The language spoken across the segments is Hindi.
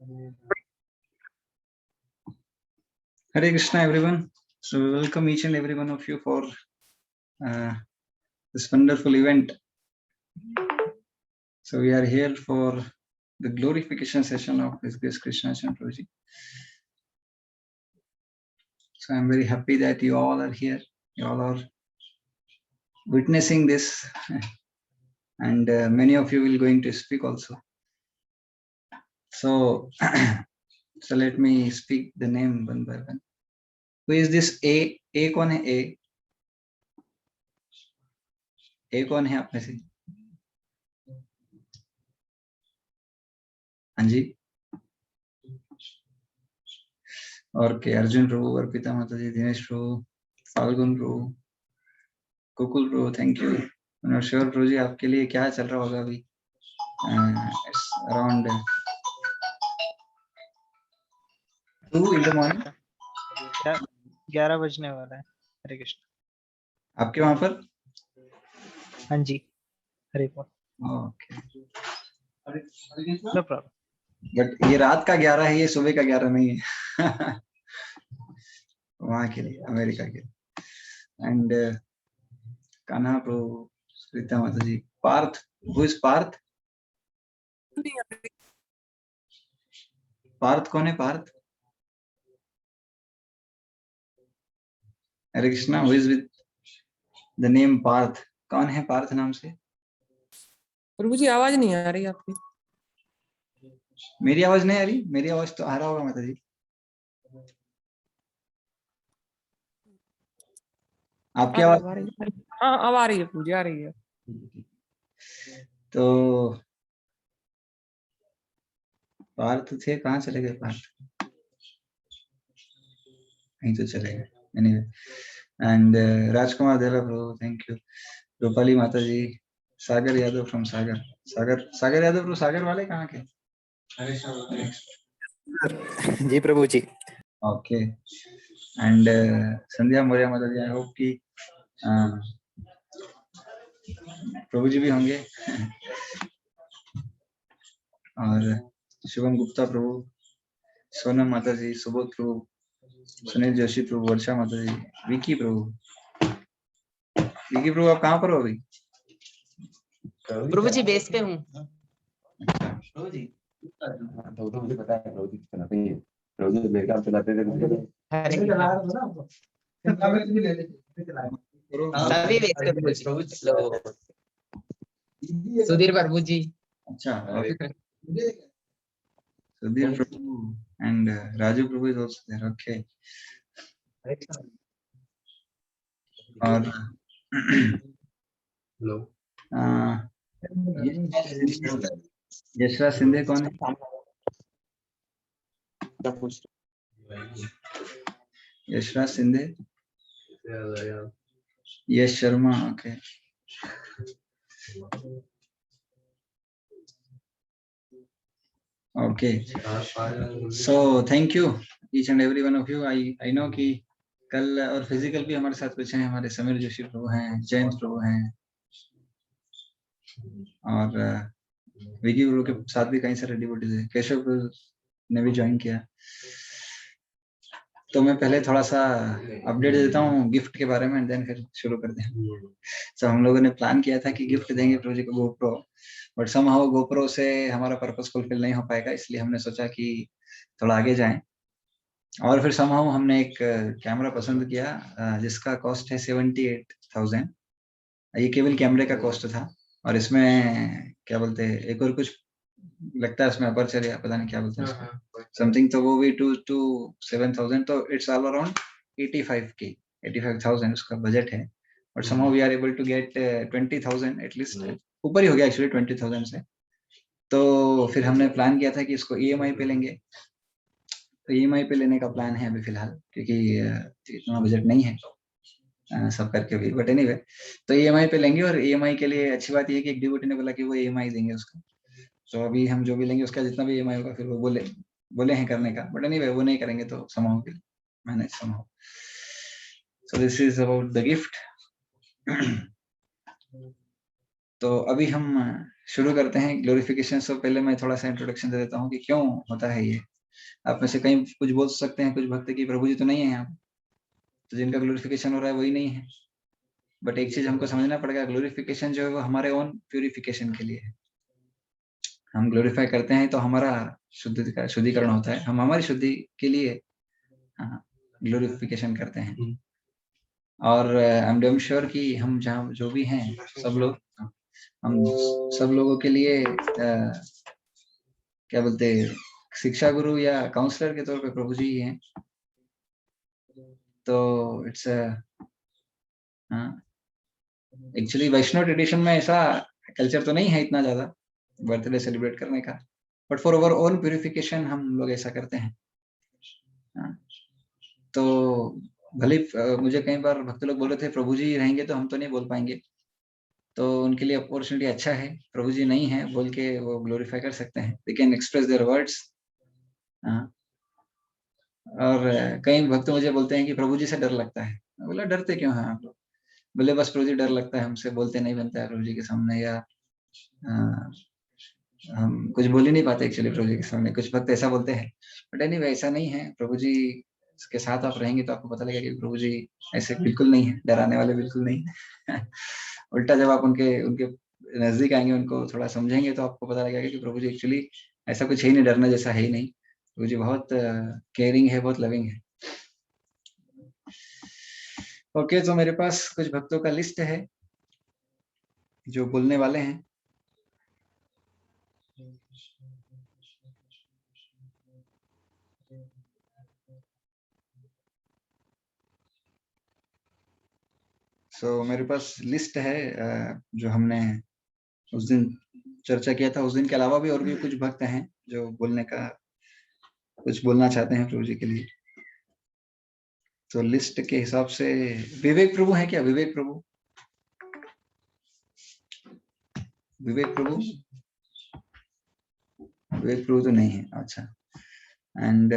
Hare Krishna, everyone. So we welcome each and every one of you for this wonderful event. So we are here for the glorification session of His Grace Krishna Chandraji. So I'm very happy that you all are here. You all are witnessing this, and many of you will going to speak also. So, so let me speak the name one by one. Who is this A? A कौन है? A कौन है आप में से? हाँ जी. और के अर्जुन प्रभु, अर्पिता माता जी, दिनेश प्रभु, फाल्गुन प्रभु, कुकुल प्रभु, थैंक यू. नरश्वर प्रभु जी, आपके लिए क्या चल रहा होगा अभी? Around 2 in the morning. 11 बजने वाला है. हरे कृष्ण. आपके वहां पर? हाँ जी. हरे बोल. ओके. No problem. बट ये रात का 11 है, ये सुबह का 11 नहीं है. वहां के लिए, अमेरिका के. And Kanha Prabhu, Preeta Mata ji, Parth. Who is Parth? Parth कौन है? Parth. Hare Krishna. Who is with the name Parth? कौन है पार्थ नाम से? प्रभु जी आवाज नहीं आ रही आपकी. मेरी आवाज नहीं आ रही? मेरी आवाज तो आ रहा होगा माता जी. आपकी आवाज आ रही है? हाँ अब आ रही है पूजी, आ रही है. तो पार्थ थे, कहाँ चले गए पार्थ? कहीं तो चले गए. एनीवे. एंड राजकुमार देला प्रभु, thank you. Rupali Mata ji, Sagar Yadav from Sagar. Sagar Yadav Prabhu, Sagar वाले कहाँ के? जी Prabhu ji. Okay. And Sandhya Maurya Mata ji, I hope कि प्रभु जी भी होंगे. और शिवम गुप्ता प्रभु, सोनम माता जी, सुबोध प्रभु, सुनील जोशी प्रभु, वर्षा माता जी, विकी प्रभु. विकी प्रभु, आप कहाँ पर हो अभी? प्रभु जी बेस पे हूँ. प्रभु जी मुझे पता है प्रभु जी चलाते हैं. प्रभु जी मेरे काम चलाते थे. सभी बेस पे प्रभु जी. सुधीर प्रभु जी. अच्छा. Sudhir Prabhu and Raju Prabhu is also there. Okay. और हेलो. यशराज सिंधे कौन है? Yashraj Sindhe, Yash Sharma. Okay. Okay. So thank you each and every one of you. I know कि कल और फिजिकल भी हमारे साथ कुछ हैं. हमारे समीर जोशी प्रभु हैं, जयंत प्रभु हैं, और विकी प्रभु के साथ भी कई सारे डिवोटीज हैं. केशव प्रभु ने भी ज्वाइन किया. तो मैं पहले थोड़ा सा अपडेट देता हूँ गिफ्ट के बारे में, देन फिर शुरू करते हैं. तो हम लोगों ने प्लान किया था कि गिफ्ट देंगे प्रभु जी को गोप्रो, बट समहाउ गोप्रो से हमारा पर्पस फुलफिल नहीं हो पाएगा, इसलिए हमने सोचा कि थोड़ा आगे जाएं. और फिर समहाउ हमने एक कैमरा पसंद किया जिसका कॉस्ट है 78,000. ये केवल कैमरे का कॉस्ट था, और इसमें क्या बोलते हैं, एक और कुछ लगता है इसमें अपर्चर या पता नहीं क्या बोलते हैं समथिंग, तो वो भी 2 to 7,000. तो इट्स ऑल अराउंड 85,000 उसका बजट है. But somehow we are able to get 20,000 at least. ऊपर ही हो गया एक्चुअली 20,000 से. तो फिर हमने प्लान किया था कि इसको EMI पे लेंगे. तो EMI पे लेने का प्लान है अभी फिलहाल, क्योंकि इतना बजट नहीं है सब करके भी. बट एनीवे, तो EMI पे लेंगे. और EMI के लिए अच्छी बात ये है कि एक डिवोटी ने बोला कि वो EMI देंगे उसका. तो अभी हम जो भी लेंगे उसका जितना भी EMI होगा फिर वो बोले हैं करने का. बट एनीवे, वो नहीं करेंगे तो somehow will manage somehow. So this is about the gift. तो अभी हम शुरू करते हैं ग्लोरिफिकेशन। से पहले मैं थोड़ा सा इंट्रोडक्शन दे देता हूँ कि क्यों होता है ये। आप में से कई कुछ बोल सकते हैं, कुछ भक्त की प्रभु जी तो नहीं है यहाँ, तो जिनका ग्लोरिफिकेशन हो रहा है वही नहीं है। बट एक चीज हमको समझना पड़ेगा, ग्लोरिफिकेशन जो है वो हमारे ओन प्यूरिफिकेशन के लिए है। हम ग्लोरीफाई करते हैं तो हमारा शुद्धिकरण होता है, हम हमारी शुद्धि के लिए ग्लोरिफिकेशन करते हैं। और आई एम डैम श्योर कि हम जहाँ जो भी हैं सब लोग, हम सब लोगों के लिए क्या बोलते हैं, शिक्षा गुरु या काउंसलर के तौर पे प्रभु जी ही हैं। तो इट्स एक्चुअली वैष्णव ट्रेडिशन में ऐसा कल्चर तो नहीं है इतना ज्यादा बर्थडे सेलिब्रेट करने का, but for our own purification हम लोग ऐसा करते हैं। तो भले मुझे कई बार भक्त लोग बोल रहे थे प्रभु जी रहेंगे तो हम तो नहीं बोल पाएंगे, तो उनके लिए अपॉर्चुनिटी अच्छा है, प्रभु जी नहीं है बोल के वो ग्लोरीफाई कर सकते हैं, they can express their words. और कई भक्त मुझे बोलते हैं कि प्रभु जी से डर लगता है। मैं बोला डरते क्यों हैं आप लोग? बोले बस प्रभु जी डर लगता है, हमसे बोलते नहीं बनता है प्रभु जी के सामने, या हम कुछ बोल ही नहीं पाते एक्चुअली प्रभु जी के सामने। कुछ भक्त ऐसा बोलते हैं, बट एनीवे ऐसा नहीं है। प्रभु जी के साथ आप रहेंगे तो आपको पता लगेगा कि प्रभु जी ऐसे बिल्कुल नहीं है, डराने वाले बिल्कुल नहीं। उल्टा जब आप उनके उनके नजदीक आएंगे, उनको थोड़ा समझेंगे, तो आपको पता लगेगा कि प्रभु जी एक्चुअली ऐसा कुछ है ही नहीं, डरने जैसा है ही नहीं। प्रभु जी बहुत केयरिंग है, बहुत लविंग है। ओके, तो मेरे पास कुछ भक्तों का लिस्ट है जो बोलने वाले हैं। मेरे पास लिस्ट है जो हमने उस दिन चर्चा किया था। उस दिन के अलावा भी और भी कुछ भक्त हैं जो बोलने का कुछ बोलना चाहते हैं प्रभु जी के लिए। तो लिस्ट के हिसाब से विवेक प्रभु है क्या? विवेक प्रभु, विवेक प्रभु, विवेक प्रभु तो नहीं है। अच्छा, and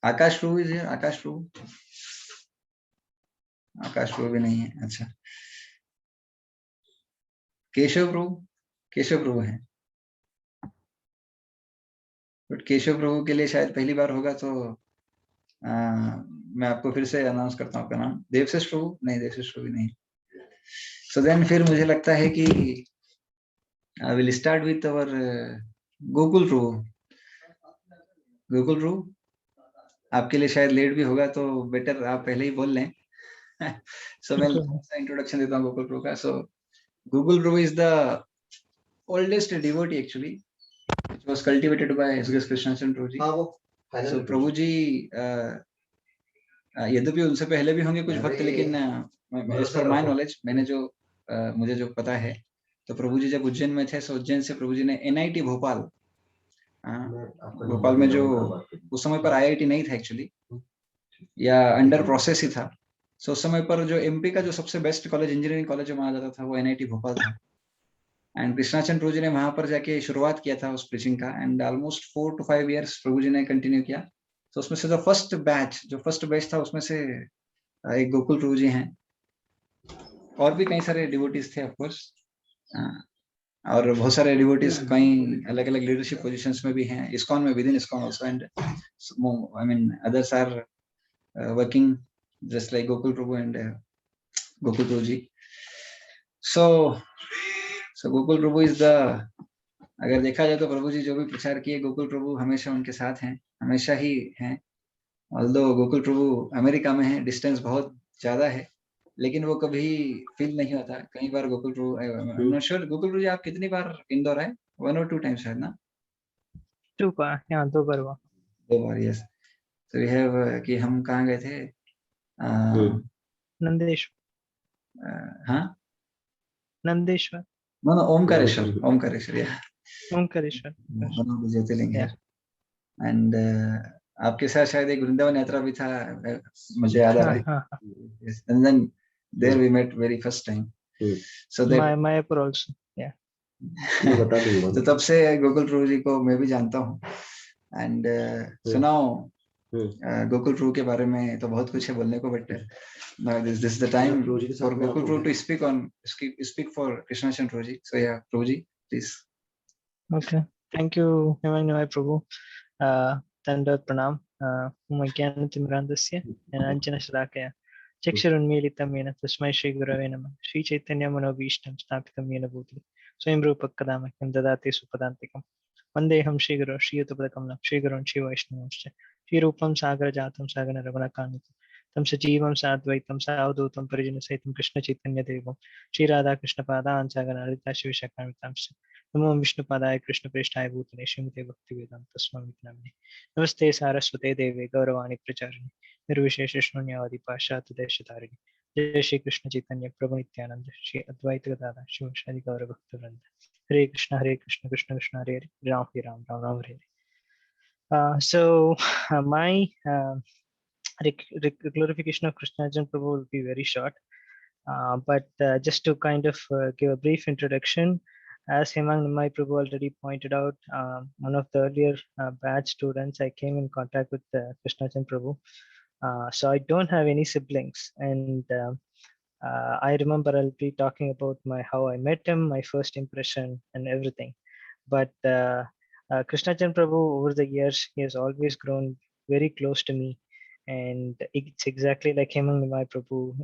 Akash Prabhu is here. Akash Prabhu, Akash Prabhu भी नहीं है। अच्छा, केशव प्रभु, केशव प्रभु है, बट केशव प्रभु के लिए शायद पहली बार होगा, तो मैं आपको फिर से अनाउंस करता हूँ आपका नाम। देवशेष प्रभु नहीं, देवशेष प्रभु नहीं। सो देन फिर मुझे लगता है कि I will start with our Gokul Prabhu. Gokul Prabhu, आपके लिए शायद लेट भी होगा, तो बेटर आप पहले ही बोल लें। सो मैं इंट्रोडक्शन देता हूँ गोकुल प्रभु का। So Gokul Prabhu is the oldest devotee actually which was cultivated by S.S. Krishnachan Prabhu ji. So प्रभु जी यद्यपि उनसे पहले भी होंगे कुछ भक्त, लेकिन as per my knowledge, मैंने जो मुझे जो पता है, तो प्रभु जी जब उज्जैन में थे, उज्जैन से प्रभु जी ने NIT भोपाल, भोपाल में जो उस समय पर IIT नहीं था एक्चुअली, या अंडर प्रोसेस ही था। सो उस समय पर जो MP का जो सबसे बेस्ट कॉलेज, इंजीनियरिंग कॉलेज जो माना जाता था, वो NIT भोपाल था। एंड कृष्णाचंद प्रभु जी ने वहां पर जाके शुरुआत किया था उस प्रीचिंग का, एंड ऑलमोस्ट 4 to 5 years प्रभु जी ने कंटिन्यू किया। तो उसमें से जो फर्स्ट बैच था, उसमें से एक गोकुल प्रभु जी हैं, और भी कई सारे डिवोटीज थे ऑफ कोर्स, और बहुत सारे डिवोटीज कई अलग अलग लीडरशिप पोजीशंस में भी हैं, इस्कॉन में, within ISKCON also, and I mean others are working just like Gokul Prabhu and Gokul Prabhu ji. So Gokul Prabhu is the, अगर देखा जाए तो प्रभु जी जो भी प्रचार किए, गोकुल प्रभु हमेशा उनके साथ हैं, हमेशा ही हैं। ऑल्दो गोकुल प्रभु अमेरिका में है, डिस्टेंस बहुत ज्यादा है, लेकिन वो कभी फील नहीं होता। कई बार गोकुल प्रभु, नॉट श्योर गोकुल प्रभु जी आप कितनी बार इंदौर आए? 1 or 2 times शायद ना? 2 बार, यहाँ 2 बार हुआ। 2 बार, यस। तो वी हैव कि हम कहाँ गए थे? नंदेश्वर। हाँ, नंदेश्वर, नो ओमकारेश्वर, ओमकारेश्वर, या ओमकारेश्वर। ज्योतिर्लिंग है। एंड आपके साथ शायद एक वृंदावन यात्रा भी था, मुझे याद आ रहा है। हाँ। And then there we met very first time. So that Mayapur also, yeah. तो तब से गोकुल प्रभु जी को मैं भी जानता हूँ। एंड सुनाओ गोकुल प्रभु के बारे में तो बहुत कुछ है बोलने को, but this is the time for Gokul Prabhu to speak for Krishnachan Prabhu ji. So yeah, Prabhu ji, please Okay. Thank you, Hemang Prabhu. Tanda Pranam. Umagyanatimrandasya and Anjana Shalakaya. Chakshurunmilitam yena tasmai Shri Gurave Namah. Shri Chaitanya Manobhishtam Stapitam yena Bhutale. Swayam Rupa Kadamakyam Dadati Supadantikam. Vandeham Shri Guru Shri Yutapadakamlam Shri Gurun Shri Vaishnavamscha. Shri Rupam Sagar Jatam Sagana Raghunakanitam. Tam Sajivam Sadvaitam Savdutam Parijana Saitam Krishna Chaitanya Devam. Shri Radha Krishna Padan Sagana Adita Shivishakamitamscha. नमो विष्णुपादाय कृष्णप्रेष्ठाय भूतले श्रीमते भक्तिवेदांत स्वामी नामिने नमस्ते सारस्वते देवे गौरवाणी प्रचारिणे निर्विशेष शून्यवादी पाश्चात्य देशतारिणे जय श्री कृष्ण चैतन्य प्रभु नित्यानंद श्री अद्वैत गदाधर शिवासादि गौर भक्तवृंद हरे Krishna Krishna Krishna Hare Hare Ram Ram Ram Hare Hare. My glorification of Krishna Prabhu will be very short, but just to kind of give a brief introduction, as Hemang Nimai Prabhu already pointed out, one of the earlier batch students, I came in contact with Krishna Prabhu. So I don't have any siblings, and I remember I'll be talking about how I met him, my first impression, and everything. But Krishna Prabhu, over the years, he has always grown very close to me, and it's exactly like Hemang Nimai Prabhu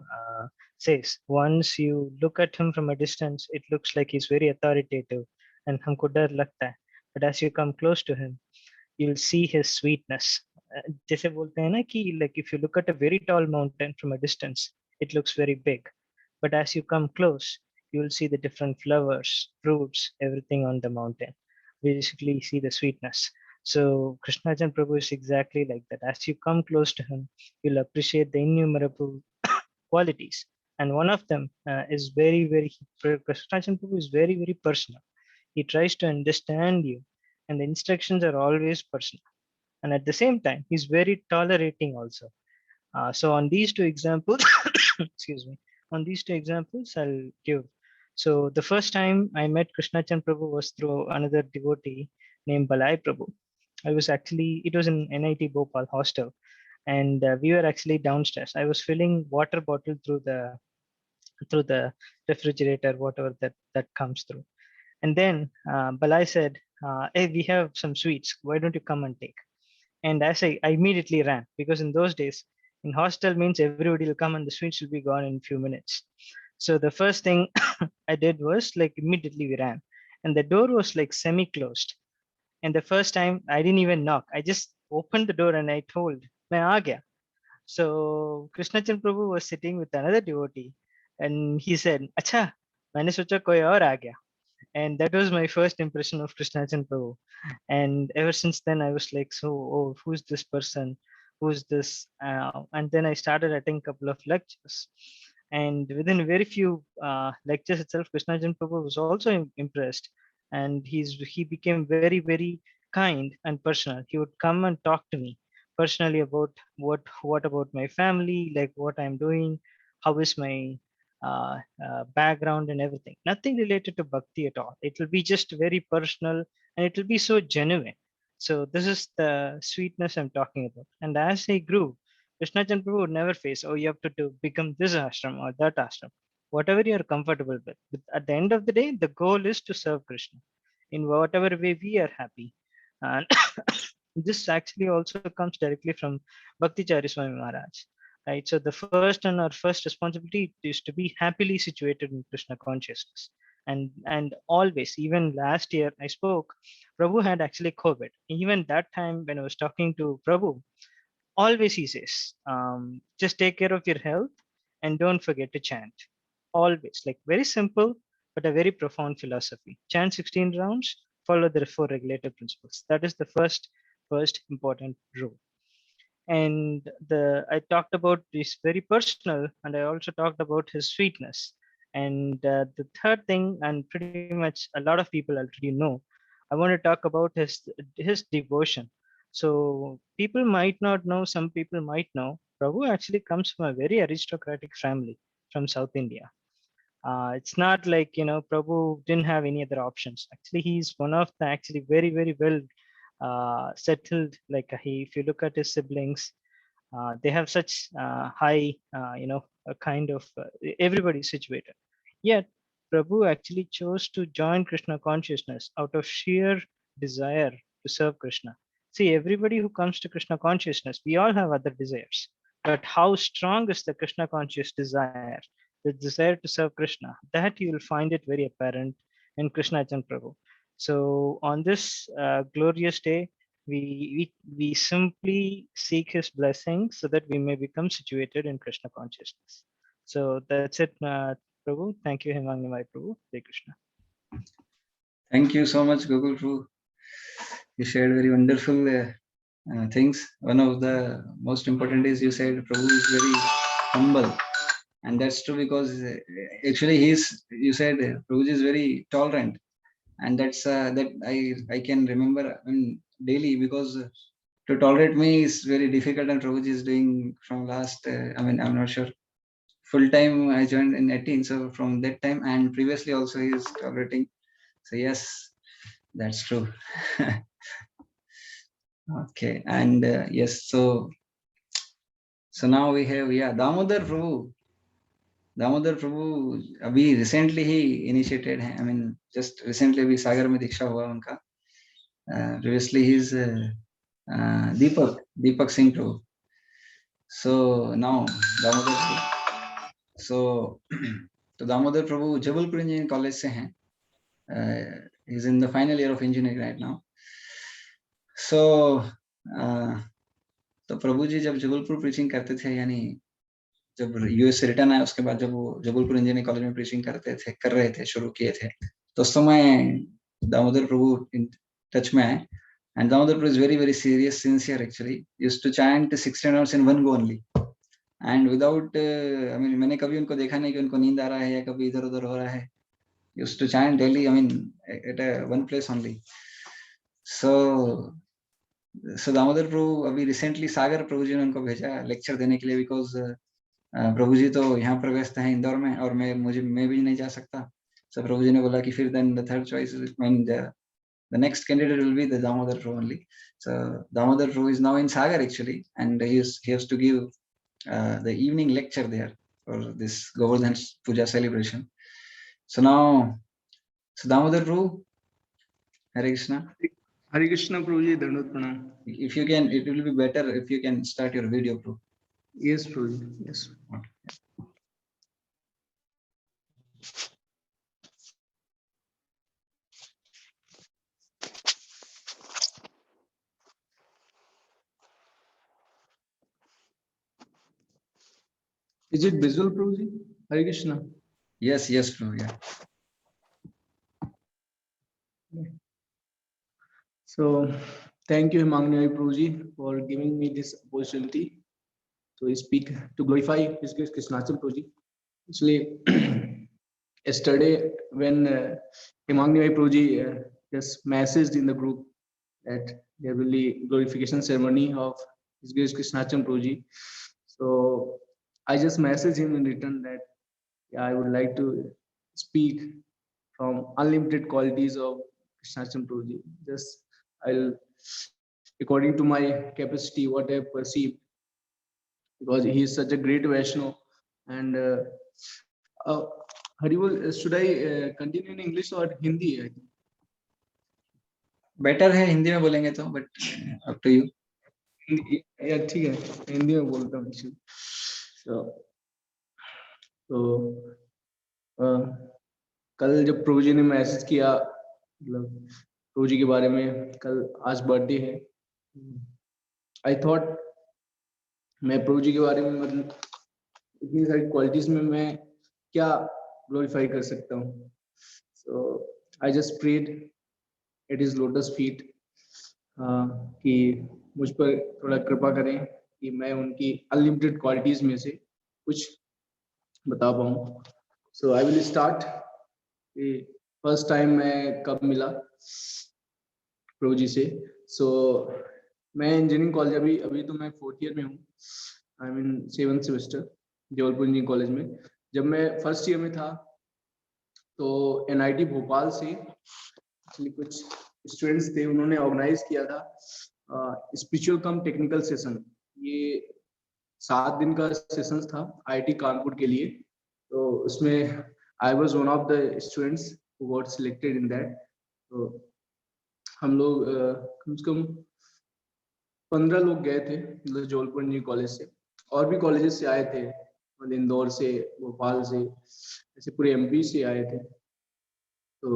says. Once you look at him from a distance, it looks like he's very authoritative, and हमको डर लगता है. But as you come close to him, you'll see his sweetness. जैसे बोलते हैं ना कि like if you look at a very tall mountain from a distance, it looks very big, but as you come close, you will see the different flowers, fruits, everything on the mountain. Basically, see the sweetness. So Krishna Prabhu is exactly like that. As you come close to him, you'll appreciate the innumerable qualities, and one of them is very Krishna Prabhu is very personal. He tries to understand you, and the instructions are always personal. And at the same time, he's very tolerating also. So on these two examples, excuse me, on these two examples, I'll give. So the first time I met Krishna Prabhu was through another devotee named Balai Prabhu. It was in NIT Bhopal hostel, and we were actually downstairs. I was filling water bottle through the refrigerator, whatever that comes through. And then Balai said, "Hey, we have some sweets. Why don't you come and take?" And as I immediately ran, because in those days, in hostel means everybody will come and the sweets will be gone in a few minutes. So the first thing I did was like immediately we ran, and the door was like semi-closed. And the first time I didn't even knock. I just opened the door and I told, "मैं आ गया." So Krishna Chandra Prabhu was sitting with another devotee, and he said, "अच्छा, मैंने सोचा कोई और आ गया." And that was my first impression of Krishna Chandra Prabhu. And ever since then, I was like, "So, oh, who's this person? Who's this?" And then I started attending a couple of lectures. And within very few lectures itself, Krishna Chandra Prabhu was also impressed, and he became very kind and personal. He would come and talk to me personally about what about my family, like what I'm doing, how is my background and everything. Nothing related to bhakti at all. It will be just very personal, and it will be so genuine. So this is the sweetness I'm talking about. And as I grew, Krishna Chandra Prabhu would never face, "Oh, you have to become this ashram or that ashram." Whatever you're comfortable with. But at the end of the day, the goal is to serve Krishna in whatever way we are happy. And this actually also comes directly from Bhakti Chari Swami Maharaj. Right. So the first responsibility is to be happily situated in Krishna consciousness. And always, even last year I spoke, Prabhu had actually COVID. Even that time when I was talking to Prabhu, always he says, just take care of your health and don't forget to chant. Always, like very simple, but a very profound philosophy. Chant 16 rounds, follow the four regulative principles. That is the first important rule. And I talked about this very personal, and I also talked about his sweetness. And the third thing, and pretty much a lot of people already know, I want to talk about his devotion. So people might not know, some people might know, Prabhu actually comes from a very aristocratic family from South India. It's not like, Prabhu didn't have any other options. Actually, he's one of the actually very well settled. Like if you look at his siblings, they have such high, a kind of everybody situated. Yet Prabhu actually chose to join Krishna consciousness out of sheer desire to serve Krishna. See, everybody who comes to Krishna consciousness, we all have other desires. But how strong is the Krishna conscious desire, the desire to serve Krishna? That you will find it very apparent in Krishna Chan Prabhu. So on this glorious day, we simply seek his blessings so that we may become situated in Krishna consciousness. So that's it, Prabhu. Thank you, Hemang Nimai Prabhu. Hare Krishna. Thank you so much, Google Prabhu. You shared very wonderful things. One of the most important is you said Prabhu is very humble, and that's true because actually you said Prabhu is very tolerant, and that's that I can remember daily, because to tolerate me is very difficult, and Prabhu is doing from last I'm not sure, full time I joined in 18, so from that time and previously also he is tolerating. So yes, that's true. Okay, and yes, so now we have Damodar Prabhu. Damodar Prabhu abhi recently he initiated, just recently abhi Sagar mein diksha hua unka. Previously he's Deepak Singh Prabhu. So now Damodar Prabhu. So Damodar Prabhu Jabalpur Engineering College se hain. He's in the final year of engineering right now. So तो प्रभु जी जब जबलपुर प्रीचिंग करते थे, यानी जब यूएस से रिटर्न आया उसके बाद जब वो जबलपुर इंजीनियरिंग कॉलेज में प्रीचिंग कर रहे थे, शुरू किए थे, तो उस समय दामोदर प्रभु इन टच में आए. And Damodar Prabhu is very very serious, sincere actually, used to chant 16 hours in one go only and without मैंने कभी उनको देखा नहीं कि उनको नींद आ रहा है या कभी इधर उधर हो रहा है. Used to chant daily, at one place only. So Damodar Prabhu अभी रिसेंटली सागर प्रभु जी ने उनको भेजा लेक्चर देने के लिए, बिकॉज प्रभु जी तो यहाँ पर व्यस्त हैं इंदौर में और मैं भी नहीं जा सकता. सो प्रभु जी ने बोला कि फिर then the third choice the next candidate will be the Damodar Prabhu only. So Damodar Prabhu is now in Sagar actually, and he has to give the evening lecture there for this Govardhan Puja celebration. So Damodar Prabhu, Hare Krishna. Hare Krishna Prabhuji, Dandot Pranam. If you can, it will be better if you can start your video, Prabhu. Yes, Prabhuji. Yes. Okay. Is it visual, Prabhuji? Hare Krishna. Yes, Prabhu. Yeah. So, thank you, Hemang Nimai Prabhuji, for giving me this opportunity to speak, to glorify His Grace Krishnachal Prabhuji. Actually, yesterday when Hemang Nimai Prabhuji just messaged in the group that there will be glorification ceremony of His Grace Krishnachal Prabhuji. So, I just messaged him in return that I would like to speak from unlimited qualities of Krishnachal Prabhuji. Just I'll, according to my capacity, what I perceive, because he is such a great Vaishnav. And Haribol, should I continue in English or Hindi? Better है हिंदी में बोलेंगे तो, but up to you. या ठीक है, हिंदी में बोलता हूँ. तो कल जब प्रभु जी ने मैसेज किया, मतलब प्रभु जी के बारे में, कल आज बर्थडे है, आई थॉट मैं प्रभु जी के बारे में, मतलब इतनी सारी क्वालिटीज में मैं क्या ग्लोरीफाई कर सकता हूँ. So I just prayed at his lotus feet कि मुझ पर थोड़ा कृपा करें कि मैं उनकी अनलिमिटेड क्वालिटीज में से कुछ बता पाऊँ. So I will start. First time मैं कब मिला प्रभु जी से. सो मैं इंजीनियरिंग कॉलेज, अभी तो मैं 4th ईयर में हूँ. I mean 7th semester Jabalpur engineering college में. जब मैं फर्स्ट ईयर में था तो NIT भोपाल से एक्चुअली कुछ स्टूडेंट्स थे, उन्होंने ऑर्गेनाइज किया था स्पिरिचुअल कम टेक्निकल सेशन. ये 7 दिन का सेशन था IIT कानपुर के लिए. तो उसमें I was one of the students who got selected in that. तो हम लोग कम से कम 15 लोग गए थे, मतलब जबलपुर इंजीनियरिंग कॉलेज से, और भी कॉलेजेस से आए थे, मतलब इंदौर से, भोपाल से, ऐसे पूरे एमपी से आए थे। तो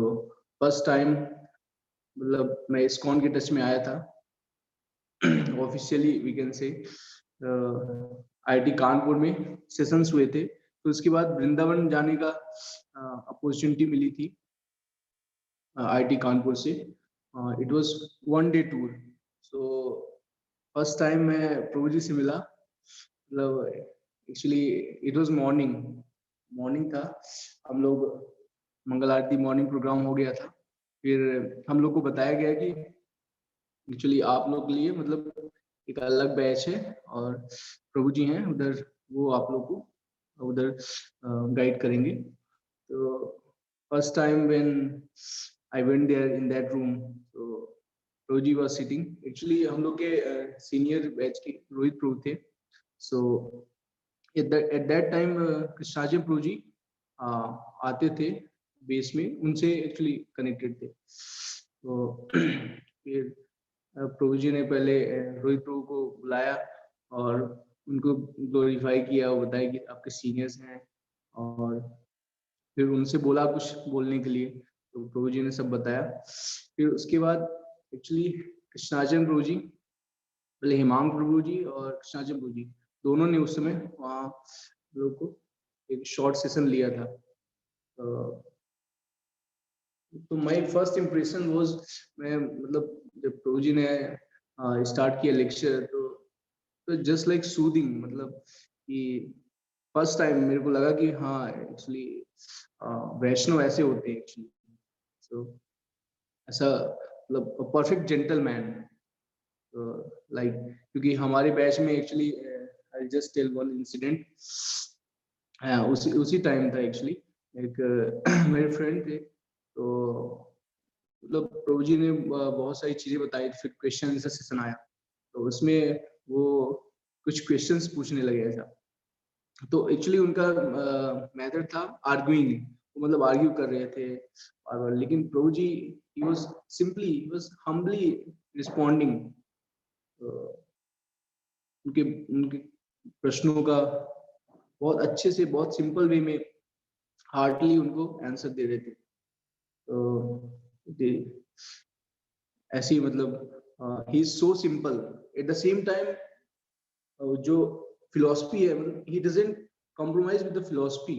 फर्स्ट टाइम मतलब मैं इस्कॉन के टच में आया था officially, we can say. IIT Kanpur में सेशंस हुए थे, तो उसके बाद वृंदावन जाने का अपॉर्चुनिटी मिली थी आईआईटी कानपुर से। It was 1 day tour. So first time मैं प्रभु जी से मिला, मतलब एक्चुअली इट वाज मॉर्निंग था, हम लोग मंगल आरती मॉर्निंग प्रोग्राम हो गया था। फिर हम लोग को बताया गया कि एक्चुअली आप लोग के लिए मतलब एक अलग बैच है और प्रभु जी हैं उधर, वो आप लोग को उधर गाइड करेंगे। तो first time when I went there in that room, तो Prabhu ji was sitting. Actually हम लोग के सीनियर बैच के रोहित प्रभु थे। So at that time Krishnaji Prabhu ji आते थे बेस में, उनसे एक्चुअली कनेक्टेड थे। तो फिर प्रभु जी ने पहले रोहित प्रभु को बुलाया और उनको ग्लोरीफाई किया, वो बताया कि आपके सीनियर्स हैं, और फिर उनसे बोला कुछ बोलने के लिए, तो प्रभु जी ने सब बताया। फिर उसके बाद एक्चुअली कृष्णाचरण प्रभु जी, पहले हिमांग प्रभु जी और कृष्णाचरण प्रभु जी दोनों ने उस समय वहाँ लोग को एक शॉर्ट सेशन लिया था। तो माय फर्स्ट इम्प्रेशन वाज, मैं मतलब जब प्रभु जी ने स्टार्ट किया लेक्चर, तो जस्ट लाइक सूदिंग, मतलब कि फर्स्ट टाइम मेरे को लगा कि हाँ एक्चुअली वैष्णव ऐसे होते हैं एक्चुअली। सो ऐसा मतलब परफेक्ट जेंटलमैन, लाइक, क्योंकि हमारे बैच में actually I just tell one incident. उसी टाइम था एक्चुअली, एक मेरे फ्रेंड थे, तो मतलब प्रभु जी ने बहुत सारी चीजें बताई, फिर क्वेश्चन का सेशन आया, तो उसमें वो कुछ क्वेश्चंस पूछने लगे ऐसा। तो एक्चुअली उनका मेथड था आर्ग्यूइंग, मतलब आर्ग्यू कर रहे थे और, लेकिन प्रभु जी ही वाज हम्बली रिस्पोंडिंग। उनके प्रश्नों का बहुत अच्छे से, बहुत सिंपल वे में, हार्डली उनको आंसर दे रहे थे। तो ऐसे ही मतलब he is so simple at the same time. जो फिलॉसफी है, मतलब he doesn't compromise with the philosophy,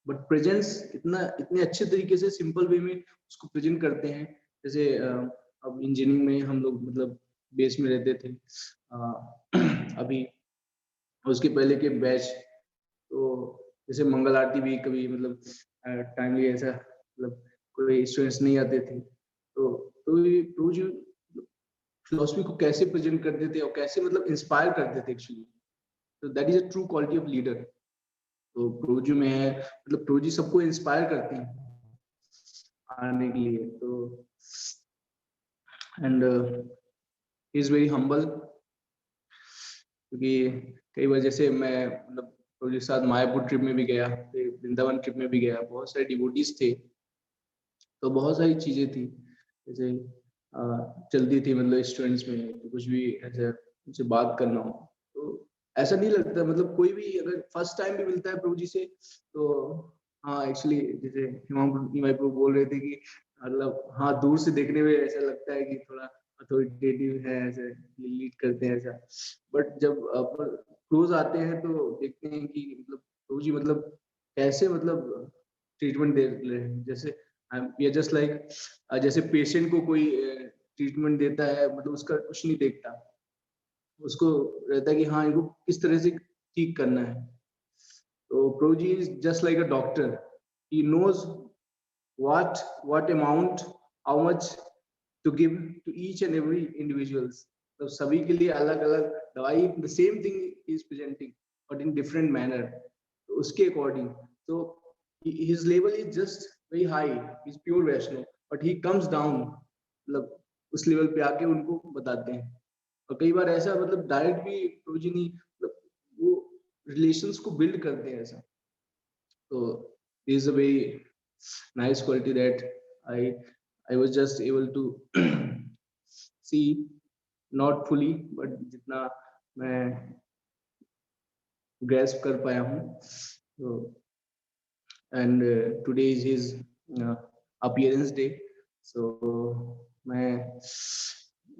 but presents इतने अच्छे तरीके से सिंपल वे में उसको प्रेजेंट करते हैं। जैसे अब इंजीनियरिंग में हम लोग मतलब बेस में रहते थे, अभी उसके पहले के बैच, तो जैसे मंगल आरती भी कभी मतलब टाइमली ऐसा मतलब कोई स्टूडेंट्स नहीं आते थे, तो ये प्रभु जी फिलॉसफी को कैसे प्रेजेंट करते थे और कैसे मतलब इंस्पायर करते थे एक्चुअली। तो that is a true quality of leader. तो प्रभु जी में है, मतलब प्रभु जी सबको इंस्पायर करते हैं आने के लिए। तो and he is very humble, क्योंकि कई बार जैसे मैं मतलब प्रभु जी के साथ मायापुर ट्रिप में भी गया, फिर वृंदावन ट्रिप में भी गया, बहुत सारे डिवोटीज थे, तो बहुत सारी चीजें थी जैसे चलती थी मतलब स्टूडेंट्स में, तो कुछ भी ऐसे उनसे बात करना हो, तो ऐसा नहीं लगता, मतलब कोई भी अगर फर्स्ट टाइम भी मिलता है प्रभु जी से, तो हाँ एक्चुअली जैसे हिमांशु प्रभु बोल रहे थे कि मतलब हाँ दूर से देखने में ऐसा लगता है कि थोड़ा अथॉरिटेटिव है, ऐसे लीड करते हैं ऐसा, बट जब क्लोज आते हैं तो देखते हैं कि मतलब प्रभु जी मतलब कैसे मतलब ट्रीटमेंट दे रहे हैं। जैसे ये जस्ट लाइक जैसे पेशेंट को कोई ट्रीटमेंट देता है, मतलब उसका कुछ नहीं देखता, उसको रहता है कि हाँ इनको किस तरह से ठीक करना है। तो Prabhu ji is just like a doctor, he knows what amount, how much to give to each and every individuals। तो सभी के लिए अलग अलग दवाई, the same thing is presenting but in different manner, तो उसके अकॉर्डिंग। तो his level is just very high, he's pure Vaishnav, but he comes down, मतलब उस लेवल पे आके उनको बताते हैं। और कई बार ऐसा मतलब डायरेक्ट भी प्रभु जी नहीं, मतलब वो रिलेशंस को बिल्ड करते हैं ऐसा। तो this is a very nice quality that I was just able to see, not fully, but जितना मैं grasp कर पाया हूँ. So, and today is his appearance day. So मैं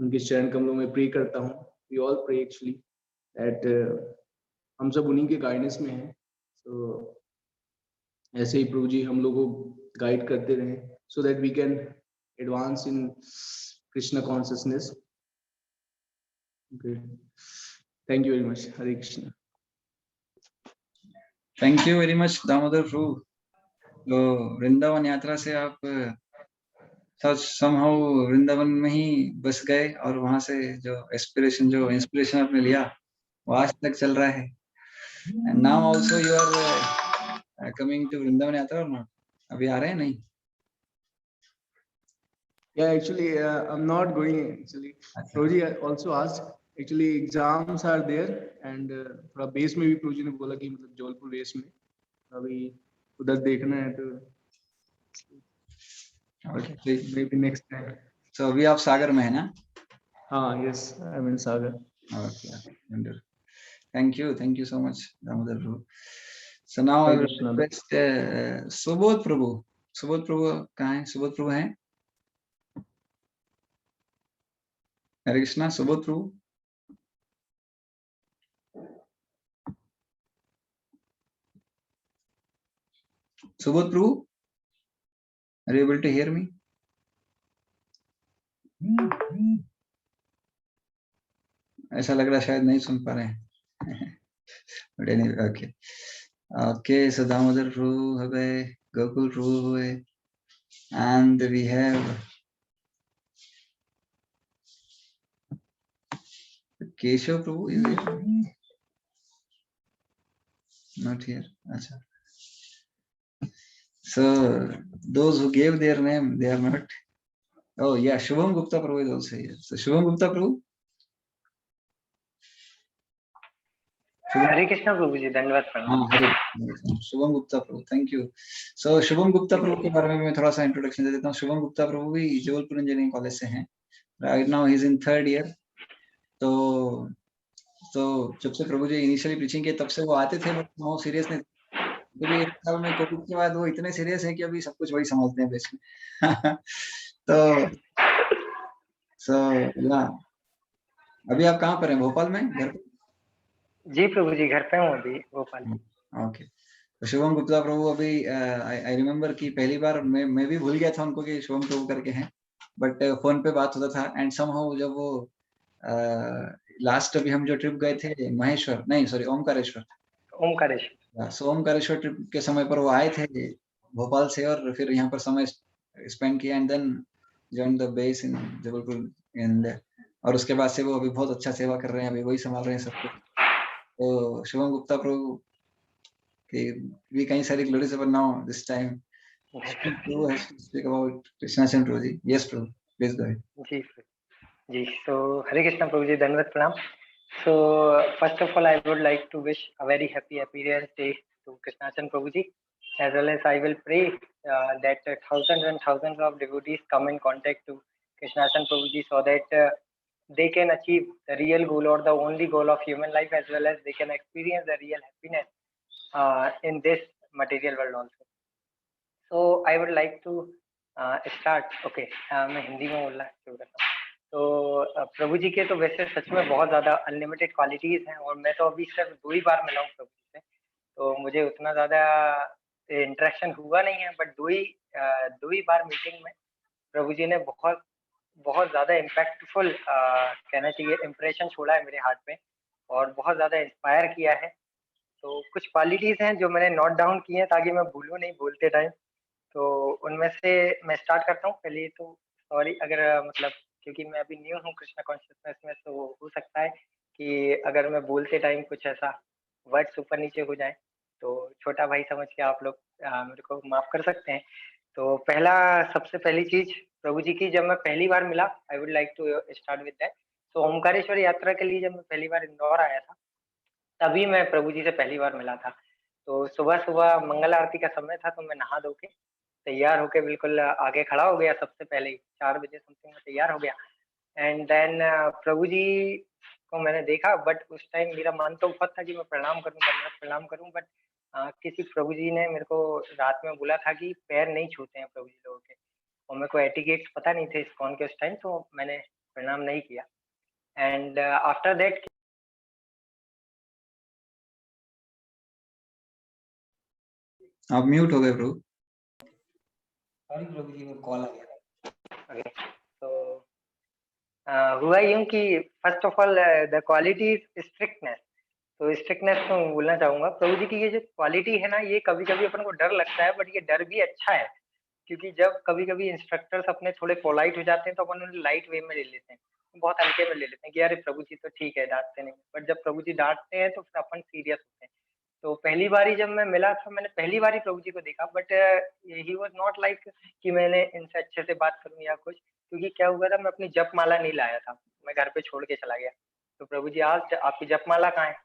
उनके चरण कमलों में प्रे करता हूँ. We all pray actually that हम सब उन्हीं के गाइडेंस में हैं. So ऐसे ही प्रभु जी हम लोगों को गाइड करते रहें, so that we can advance in Krishna consciousness. Okay. Thank you very much. Hare Krishna. Thank you very much Damodar Prabhu. तो वृंदावन यात्रा से आप somehow वृंदावन में ही बस गए और वहां से जो इंस्पिरेशन आपने लिया वो आज तक चल रहा है. And now also you are coming to Vrindavan यात्रा और नॉट? अभी आ रहे हैं नहीं? Yeah, actually, I'm not going. Actually, Proji also asked. Actually, exams are there, and थोड़ा बेस में भी प्रोजी ने बोला कि मतलब जबलपुर बेस में अभी उधर देखना है तो maybe next time. So अभी आप सागर में है ना? हाँ, yes, I'm in Sagar. Okay, wonderful. Thank you so much, Damodar Prabhu. So now I will request Subodh Prabhu. Subodh Prabhu कहाँ है? Subodh Prabhu हैं? हरे Krishna. Subodh Prabhu. Subodh Prabhu, are you able to hear me? ऐसा लग रहा है शायद नहीं सुन पा रहे हैं. But anyway, okay. Okay, so Damodar Prabhu हुए, Gokul Prabhu हुए, and we have Keshav Prabhu. Is it? Not here. Acha. So those who gave their name, they are not. Oh yeah, Shubham Gupta Prabhu is also here. So Shubham Gupta Prabhu. हरे कृष्णा प्रभु जी, धन्यवाद प्रणाम. शुभम गुप्ता प्रभु, थैंक यू. सो शुभम गुप्ता प्रभु के बारे में मैं थोड़ा सा इंट्रोडक्शन दे देता हूँ. शुभम गुप्ता प्रभु भी जबलपुर इंजीनियरिंग कॉलेज से हैं. Right now he is in 3rd year. तो जब से प्रभु जी इनिशियली प्रीचिंग किए तब से वो आते थे, बट वो सीरियस नहीं. अभी एक साल में कोविड के बाद वो इतने सीरियस है कि अभी सब कुछ वही संभालते हैं बेसिकली. तो या अभी आप कहाँ पर हैं? भोपाल में, घर पे? जी प्रभु जी, घर पे हूँ अभी भोपाल. ओके. तो शुभम गुप्ता प्रभु अभी आई रिमेम्बर कि पहली बार मैं भी भूल गया था उनको कि शुभम प्रभु करके हैं, बट फोन पे बात होता था. एंड समहाउ जब वो लास्ट अभी हम जो ट्रिप गए थे महेश्वर, नहीं सॉरी ओमकारेश्वर. सो ओमकारेश्वर ट्रिप के समय पर वो आए थे भोपाल से और फिर यहाँ पर समय स्पेंड किया and then join the base in Jabalpur. And और उसके बाद से वो अभी बहुत अच्छा सेवा कर रहे हैं, अभी वही संभाल रहे हैं सब कुछ. तो शुभम गुप्ता प्रभु की भी कई सारी glories, but now this time Prabhu has to speak about Krishna Chandra Prabhu ji. Yes Prabhu, please go ahead. जी. So हरे कृष्णा प्रभु जी, धन्यवाद प्रणाम. So first of all, I would like to wish a very happy appearance day to Krishna Chandra Prabhu ji, as well as I will pray that thousands and thousands of devotees come in contact to Krishna Chandra Prabhu ji, so that they can achieve the real goal or the only goal of human life, as well as they can experience the real happiness in this material world also. So I would like to start. Okay, मैं हिंदी में बोलना शुरू करता हूँ. तो प्रभु जी के तो वैसे सच में बहुत ज्यादा अनलिमिटेड क्वालिटीज हैं, और मैं तो अभी सिर्फ 2 ही बार मिला हूँ प्रभु जी से, तो मुझे उतना ज्यादा इंटरेक्शन हुआ नहीं है. बट 2 ही बार मीटिंग में प्रभु जी ने बहुत ज्यादा इम्पैक्टफुल कहना चाहिए इम्प्रेशन छोड़ा है मेरे हार्ट पे, और बहुत ज्यादा इंस्पायर किया है. तो कुछ क्वालिटीज हैं जो मैंने नोट डाउन की हैं ताकि मैं भूलूं नहीं बोलते टाइम. तो उनमें से मैं स्टार्ट करता हूँ. पहले तो सॉरी अगर मतलब क्योंकि मैं अभी न्यू हूँ कृष्णा कॉन्शियसनेस में, तो हो सकता है कि अगर मैं बोलते टाइम कुछ ऐसा वर्ड्स ऊपर नीचे हो जाए, तो छोटा भाई समझ के आप लोग मेरे को माफ कर सकते हैं. तो सबसे पहली चीज प्रभु जी की, जब मैं पहली बार मिला, I would like to start with that. तो ओमकारेश्वर यात्रा के लिए जब मैं पहली बार इंदौर आया था, तभी मैं प्रभु जी से पहली बार मिला था. तो सुबह-सुबह मंगल आरती का समय था, तो मैं नहा धो के तैयार होके बिल्कुल आगे खड़ा हो गया सबसे पहले ही, 4 बजे समथिंग में तैयार हो गया। एंड देन प्रभु जी को मैंने देखा, बट उस टाइम मेरा मन तो बहुत था कि मैं प्रणाम करूँ, दंडवत प्रणाम करूँ, बट किसी प्रभु जी ने मेरे को रात में बोला था कि पैर नहीं छूते हैं प्रभु जी लोगों के, और मेरे को एटिकेट्स पता नहीं थे इस्कॉन के उस टाइम, तो मैंने प्रणाम नहीं किया। एंड आफ्टर दैट आप म्यूट हो गए प्रभु। सॉरी प्रभु जी, वो कॉल आ गया। तो हुआ यूँ कि first of all the quality is strictness. तो स्ट्रिक्टनेस तो मैं बोलना चाहूँगा, प्रभु जी की ये जो क्वालिटी है ना, ये कभी-कभी अपन को डर लगता है, बट ये डर भी अच्छा है। क्योंकि जब कभी-कभी इंस्ट्रक्टर्स अपने थोड़े पोलाइट हो जाते हैं, तो अपन उन्हें लाइट वे में ले लेते हैं, बहुत हल्के में ले लेते हैं कि अरे प्रभु जी तो ठीक है, डाँटते नहीं। बट जब प्रभु जी डाँटते हैं, तो फिर अपन सीरियस होते हैं। तो पहली बारी जब मैं मिला था, मैंने पहली बार ही प्रभु जी को देखा, but he was not like कि मैंने इनसे अच्छे से बात करूँ या कुछ। क्योंकि क्या हुआ था, मैं अपनी जपमाला नहीं लाया था, मैं घर पे छोड़ के चला गया। तो प्रभु जी आज आपकी जपमाला कहाँ है?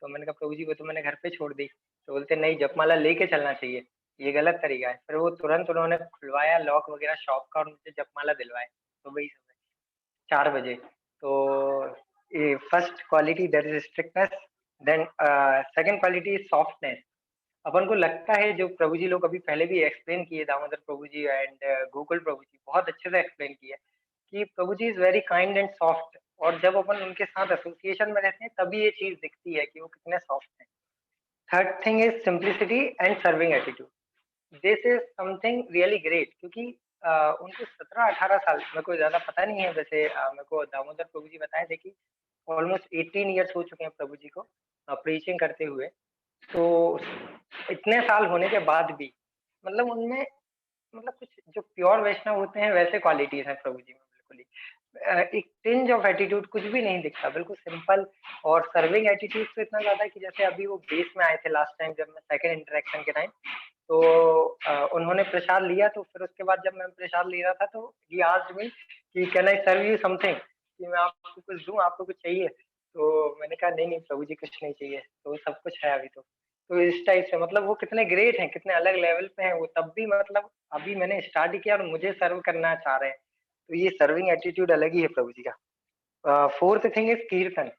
तो मैंने कहा प्रभु जी वो तो मैंने घर पे छोड़ दी। तो बोलते नहीं, जपमाला लेके चलना चाहिए, ये गलत तरीका है। फिर वो तुरंत उन्होंने खुलवाया लॉक वगैरह शॉप का और मुझे जपमाला दिलवाए, सुबह ही सुबह 4 बजे। तो ये first quality that is strictness. Then second quality is softness. अपन को लगता है जो प्रभु जी लोग अभी पहले भी एक्सप्लेन किए, दामोदर प्रभु जी एंड गोकुल प्रभु जी बहुत अच्छे से एक्सप्लेन किए कि Prabhu ji is very kind and soft, और जब अपन उनके साथ एसोसिएशन में रहते हैं तभी ये चीज दिखती है कि वो कितने सॉफ्ट हैं। Third thing is simplicity and serving attitude. This is something really great, क्योंकि उनको 17-18 साल, मेरे को ज्यादा पता नहीं है वैसे, मेरे को दामोदर प्रभु जी बताए थे कि ऑलमोस्ट 18 ईयर्स हो चुके हैं प्रभु जी को प्रीचिंग करते हुए। तो इतने साल होने के बाद भी मतलब उनमें मतलब कुछ जो प्योर वैष्णव होते हैं वैसे क्वालिटीज हैं प्रभु जी में, बिल्कुल ही एक टिंज ऑफ एटीट्यूड कुछ भी नहीं दिखता, बिल्कुल सिंपल। और सर्विंग एटीट्यूड तो इतना ज्यादा है कि जैसे अभी वो बेस में आए थे लास्ट टाइम जब मैं सेकंड इंटरेक्शन के टाइम, तो उन्होंने प्रसाद लिया, तो फिर उसके बाद जब मैं प्रसाद ले रहा था, तो ही आस्क्ड मी कि can I serve you something, कि मैं आपको कुछ दूं, आपको कुछ चाहिए? तो मैंने कहा नहीं नहीं प्रभु जी कुछ नहीं चाहिए, तो सब कुछ है अभी तो इस टाइप से मतलब वो कितने ग्रेट हैं, कितने अलग लेवल पे हैं वो, तब भी मतलब अभी मैंने स्टार्ट ही किया और मुझे सर्व करना चाह रहे हैं। तो ये सर्विंग एटीट्यूड अलग ही है प्रभु जी का। फोर्थ थिंग इज कीर्तन।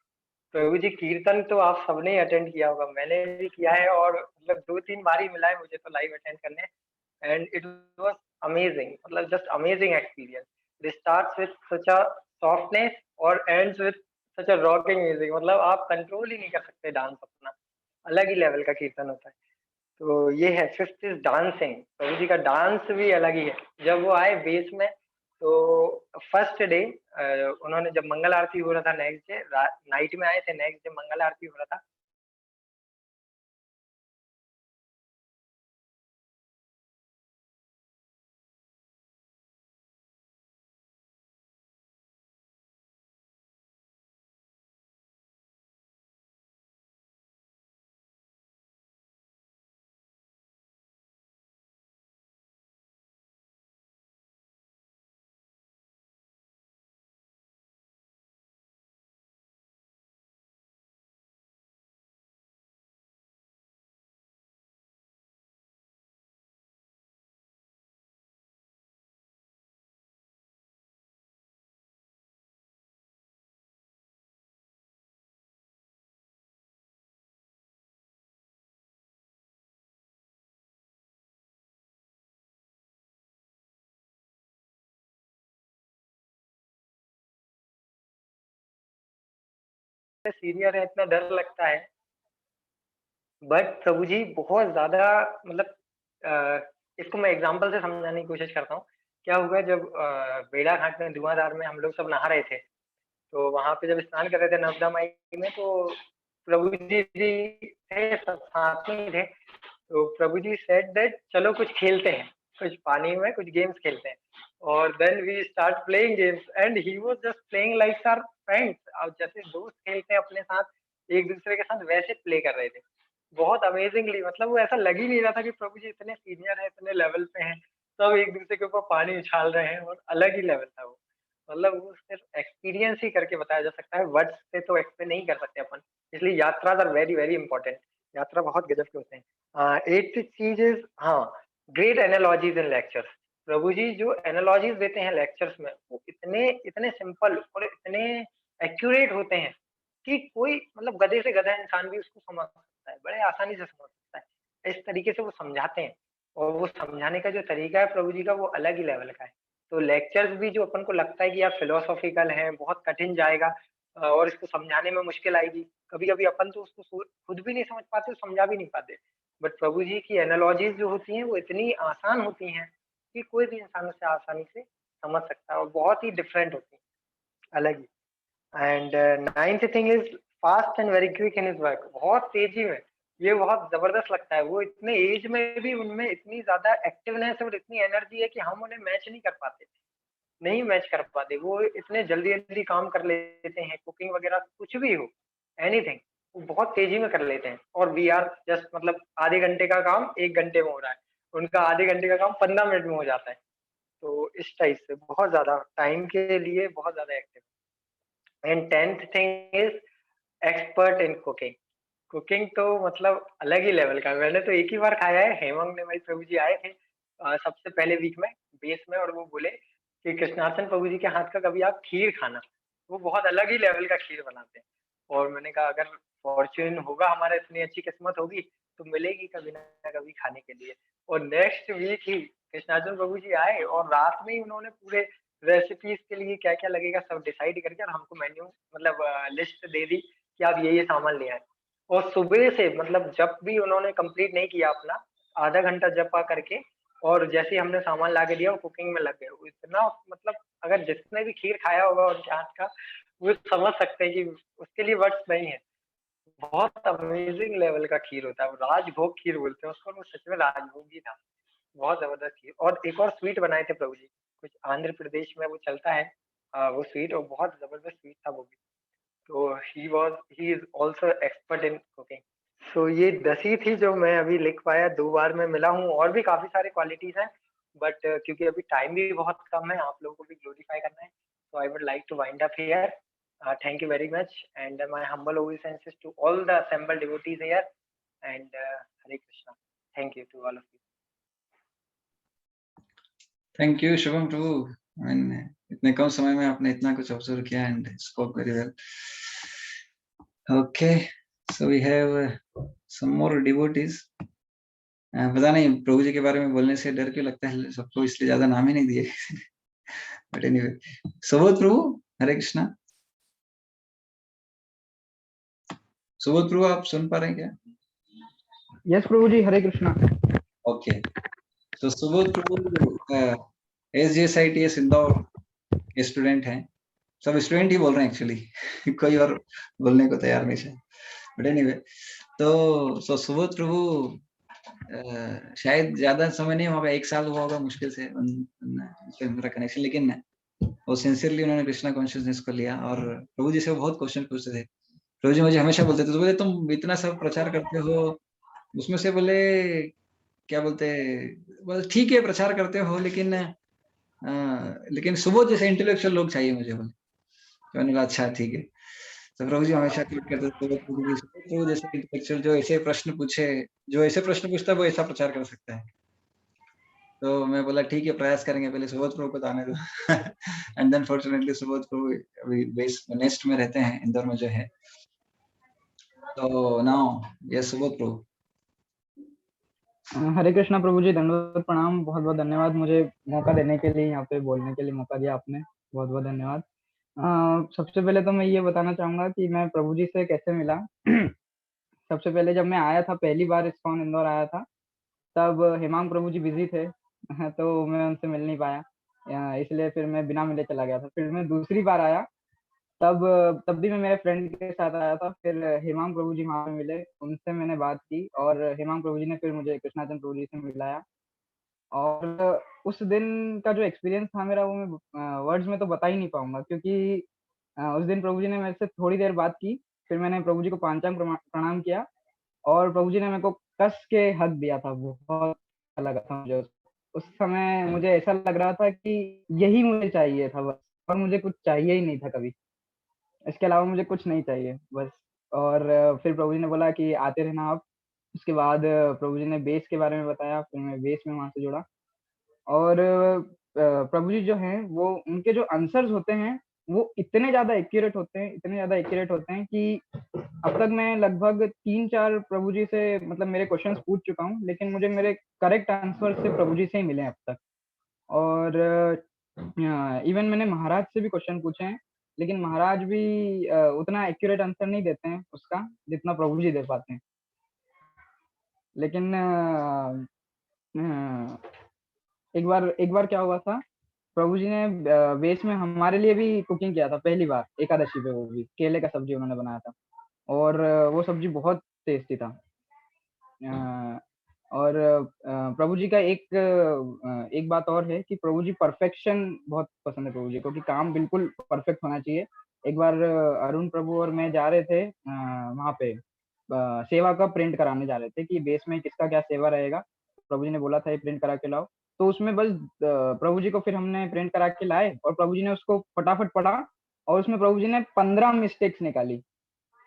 प्रभु जी कीर्तन तो आप सबने अटेंड किया होगा, मैंने भी किया है, और मतलब 2-3 बार ही मिला है मुझे तो लाइव अटेंड करने। एंड इट वाज अमेजिंग, मतलब just amazing experience. It starts with such a softness और ends with such a rocking music, मतलब आप कंट्रोल ही नहीं कर सकते डांस अपना, अलग ही लेवल का कीर्तन होता है। तो ये है। Fifth is dancing. Prabhu ji का डांस भी अलग ही है। जब वो आए बेस में, तो फर्स्ट डे उन्होंने जब मंगल आरती हो रहा था, नेक्स्ट डे नाइट में आए थे, नेक्स्ट डे मंगल आरती हो रहा था। सीनियर है, इतना डर लगता है, बट प्रभु जी बहुत ज्यादा मतलब अ, इसको मैं एग्जांपल से समझाने की कोशिश करता हूँ। क्या हुआ जब बेड़ा घाट में धुआंधार में हम लोग सब नहा रहे थे, तो वहां पे जब स्नान कर रहे थे नर्मदा माई में, तो प्रभु जी थे, सब साथ में ही थे। तो प्रभु जी सेड दैट चलो कुछ खेलते हैं, कुछ पानी में कुछ गेम्स खेलते हैं। और then we start playing games and he was just playing like our friends. अब जैसे दोस्त खेलते हैं अपने साथ, एक दूसरे के साथ वैसे प्ले कर रहे थे, बहुत अमेजिंगली। मतलब वो ऐसा लग ही नहीं रहा था कि प्रभु जी इतने सीनियर हैं, इतने लेवल पे हैं, सब एक दूसरे के ऊपर पानी उछाल रहे हैं, और अलग ही लेवल था वो। मतलब वो सिर्फ एक्सपीरियंस ही करके बताया जा सकता है, वर्ड्स से तो एक्सप्लेन नहीं कर सकते अपन। इसलिए यात्राज आर वेरी वेरी इंपॉर्टेंट। यात्रा बहुत गजब के होते हैं। एट्थ चीज इज, हाँ, ग्रेट एनालॉजीज इन लेक्चर्स। प्रभु जी जो एनालॉजीज देते हैं लेक्चर्स में वो इतने इतने सिंपल और इतने एक्यूरेट होते हैं कि कोई मतलब गधे से गधा इंसान भी उसको समझ सकता है, बड़े आसानी से समझ सकता है। इस तरीके से वो समझाते हैं और वो समझाने का जो तरीका है प्रभु जी का वो अलग ही लेवल का है। तो लेक्चर्स भी जो अपन को लगता है कि यार फिलोसॉफिकल है, बहुत कठिन जाएगा और इसको समझाने में मुश्किल आएगी, कभी कभी अपन तो उसको खुद भी नहीं समझ पाते, समझा भी नहीं पाते। बट प्रभु जी की एनालॉजीज जो होती हैं वो इतनी आसान होती हैं कि कोई भी इंसान उसे आसानी से समझ सकता है और बहुत ही डिफरेंट होती है, अलग ही। And ninth thing is fast and very quick in his work, बहुत तेजी में, ये बहुत जबरदस्त लगता है। वो इतने एज में भी उनमें इतनी ज्यादा एक्टिवनेस और इतनी एनर्जी है कि हम उन्हें मैच नहीं कर पाते, नहीं मैच कर पाते। वो इतने जल्दी जल्दी काम कर लेते हैं, कुकिंग वगैरह कुछ भी हो, एनीथिंग वो बहुत तेजी में कर लेते हैं। और वी आर जस्ट मतलब आधे घंटे का काम 1 घंटे में हो रहा है, उनका आधे घंटे का काम 15 मिनट में हो जाता है। तो इस टाइप से बहुत ज्यादा टाइम के लिए बहुत ज्यादा active. And tenth thing is expert in cooking. Cooking तो मतलब अलग ही लेवल का है। मैंने तो एक ही बार खाया है, हेमंग ने भाई प्रभु जी आए थे सबसे पहले वीक में बेस में, और वो बोले कि कृष्णार्चन प्रभु जी के हाथ का कभी आप खीर खाना, वो बहुत अलग ही लेवल का खीर बनाते हैं। और मैंने कहा अगर फॉर्च्यून होगा हमारा, इतनी अच्छी किस्मत होगी तो मिलेगी कभी ना कभी खाने के लिए। और नेक्स्ट वीक ही कृष्णार्चन प्रभु जी आए और रात में ही उन्होंने पूरे रेसिपीज के लिए क्या क्या लगेगा सब डिसाइड करके और हमको मेन्यू मतलब लिस्ट दे दी कि आप ये सामान ले आए। और सुबह से मतलब जब भी उन्होंने कंप्लीट नहीं किया अपना आधा घंटा जपा करके, और जैसे ही हमने सामान ला के दिया वो कुकिंग में लग गए। वो इतना मतलब अगर जिसने भी खीर खाया होगा उनके हाथ का वो समझ सकते हैं कि उसके लिए वर्ड्स नहीं है। बहुत अमेजिंग लेवल का खीर होता है, वो राजभोग खीर बोलते हैं उसको, और वो सच में राजभोग ही था। बहुत जबरदस्त खीर। और एक और स्वीट बनाए थे प्रभु जी, कुछ आंध्र प्रदेश में वो चलता है वो स्वीट, और बहुत जबरदस्त स्वीट था वो भी। तो he is also expert in cooking. तो ये 10 ही थी जो मैं अभी लिख पाया, 2 बार मैं मिला हूँ, और भी काफी सारे क्वालिटीज हैं बट क्योंकि अभी टाइम भी बहुत कम है, आप लोगों को भी ग्लोरीफाई करना है, so I would like to wind up here. Thank you very much, and my humble obeisances to all the assembled devotees here, and Hare Krishna. Thank you to all of you. Thank you Shubham Prabhu. I mean, इतने कम समय में आपने इतना कुछ ऑब्जर्व किया and spoke very well. Okay, so we have some more devotees. पता नहीं प्रभु जी के बारे में बोलने से डर क्यों लगता है सबको, इसलिए ज्यादा नाम ही नहीं दिए। बट एनीवे, सुबोध प्रभु, हरे कृष्णा। सुबोध प्रभु आप सुन पा रहे हैं क्या? यस प्रभु जी, हरे कृष्णा। ओके, तो सुबोध प्रभु SGSITS इंदौर के स्टूडेंट हैं। सब स्टूडेंट ही बोल रहे हैं एक्चुअली कोई और बोलने को तैयार नहीं है। बट एनीवे, तो सुबोध प्रभु शायद ज्यादा समय नहीं होगा, 1 साल हुआ होगा मुश्किल से मेरा कनेक्शन, लेकिन वो सिंसियरली उन्होंने कृष्णा कॉन्शियसनेस को लिया और प्रभु जी से वो बहुत क्वेश्चन पूछते थे। प्रभु जी मुझे हमेशा बोलते थे, तो बोले तुम इतना सब प्रचार करते हो, उसमें से बोले क्या बोलते, बोले ठीक है प्रचार करते हो लेकिन सुबोध जैसे इंटेलेक्चुअल लोग चाहिए मुझे, बोले। तो मैंने कहा अच्छा ठीक है। तो प्रभु जी हमेशा क्लिक करते थे प्रभु जैसे इंटेलेक्चुअल जो ऐसे प्रश्न पूछता है वो ऐसा प्रचार कर सकता है। तो मैं बोला ठीक है प्रयास करेंगे, पहले सुबोध प्रभु को आने दो। एंड देन फॉर्चुनेटली सुबोध प्रभु अभी बेस नेक्स्ट में रहते हैं, इंदौर में जो है। तो नाउ यस सुबोध प्रभु। हरे कृष्णा प्रभु जी, दंडवत प्रणाम। बहुत बहुत धन्यवाद मुझे मौका देने के लिए, यहाँ पे बोलने के लिए मौका दिया आपने, बहुत बहुत धन्यवाद। सबसे पहले तो मैं ये बताना चाहूंगा कि मैं प्रभु जी से कैसे मिला। सबसे पहले जब मैं आया था, पहली बार इस्कॉन इंदौर आया था, तब हेमांग प्रभु जी बिजी थे तो मैं उनसे मिल नहीं पाया, इसलिए फिर मैं बिना मिले चला गया था। फिर मैं दूसरी बार आया, तब भी मैं मेरे फ्रेंड के साथ आया था। फिर हेमांग प्रभु जी वहां पे मिले, उनसे मैंने बात की और हेमांग प्रभु जी ने फिर मुझे कृष्णाचंद प्रभु जी से मिलाया। और उस दिन का जो एक्सपीरियंस था मेरा, वो मैं वर्ड्स में तो बता ही नहीं पाऊंगा, क्योंकि उस दिन प्रभु जी ने मेरे से थोड़ी देर बात की, फिर मैंने प्रभु जी को पांचांग प्रणाम किया और प्रभु जी ने मेरे को कस के हक दिया था। बहुत अच्छा लगा था मुझे उस समय। मुझे ऐसा लग रहा था कि यही मुझे चाहिए था बस, और मुझे कुछ चाहिए ही नहीं था कभी, इसके अलावा मुझे कुछ नहीं चाहिए बस। और फिर प्रभु जी ने बोला कि आते रहना आप, उसके बाद प्रभु जी ने बेस के बारे में बताया, फिर मैं बेस में वहाँ से जुड़ा। और प्रभु जी जो हैं वो उनके जो आंसर्स होते हैं वो इतने ज़्यादा एक्यूरेट होते हैं, इतने ज़्यादा एक्यूरेट होते हैं कि अब तक मैं लगभग 3-4 प्रभु जी से मतलब मेरे क्वेश्चंस पूछ चुका हूँ, लेकिन मुझे मेरे करेक्ट आंसर से प्रभु जी से ही मिले हैं अब तक। और इवन मैंने महाराज से भी क्वेश्चन पूछे हैं, लेकिन महाराज भी उतना एक्यूरेट आंसर नहीं देते हैं उसका जितना प्रभु जी दे पाते हैं। लेकिन एक बार क्या हुआ था, प्रभु जी ने वेश में हमारे लिए भी कुकिंग किया था पहली बार, एकादशी पे, वो भी केले का सब्जी उन्होंने बनाया था, और वो सब्जी बहुत टेस्टी था। और प्रभु जी का एक बात और है कि प्रभु जी परफेक्शन बहुत पसंद है प्रभु जी को, कि काम बिल्कुल परफेक्ट होना चाहिए। एक बार अरुण प्रभु और मैं जा रहे थे वहाँ पे सेवा का प्रिंट कराने जा रहे थे कि बेस में किसका क्या सेवा रहेगा। प्रभु जी ने बोला था ये प्रिंट करा के लाओ, तो उसमें बस प्रभु जी को फिर हमने प्रिंट करा के लाए और प्रभु जी ने उसको फटाफट पढ़ा, और उसमें प्रभु जी ने 15 मिस्टेक्स निकाली।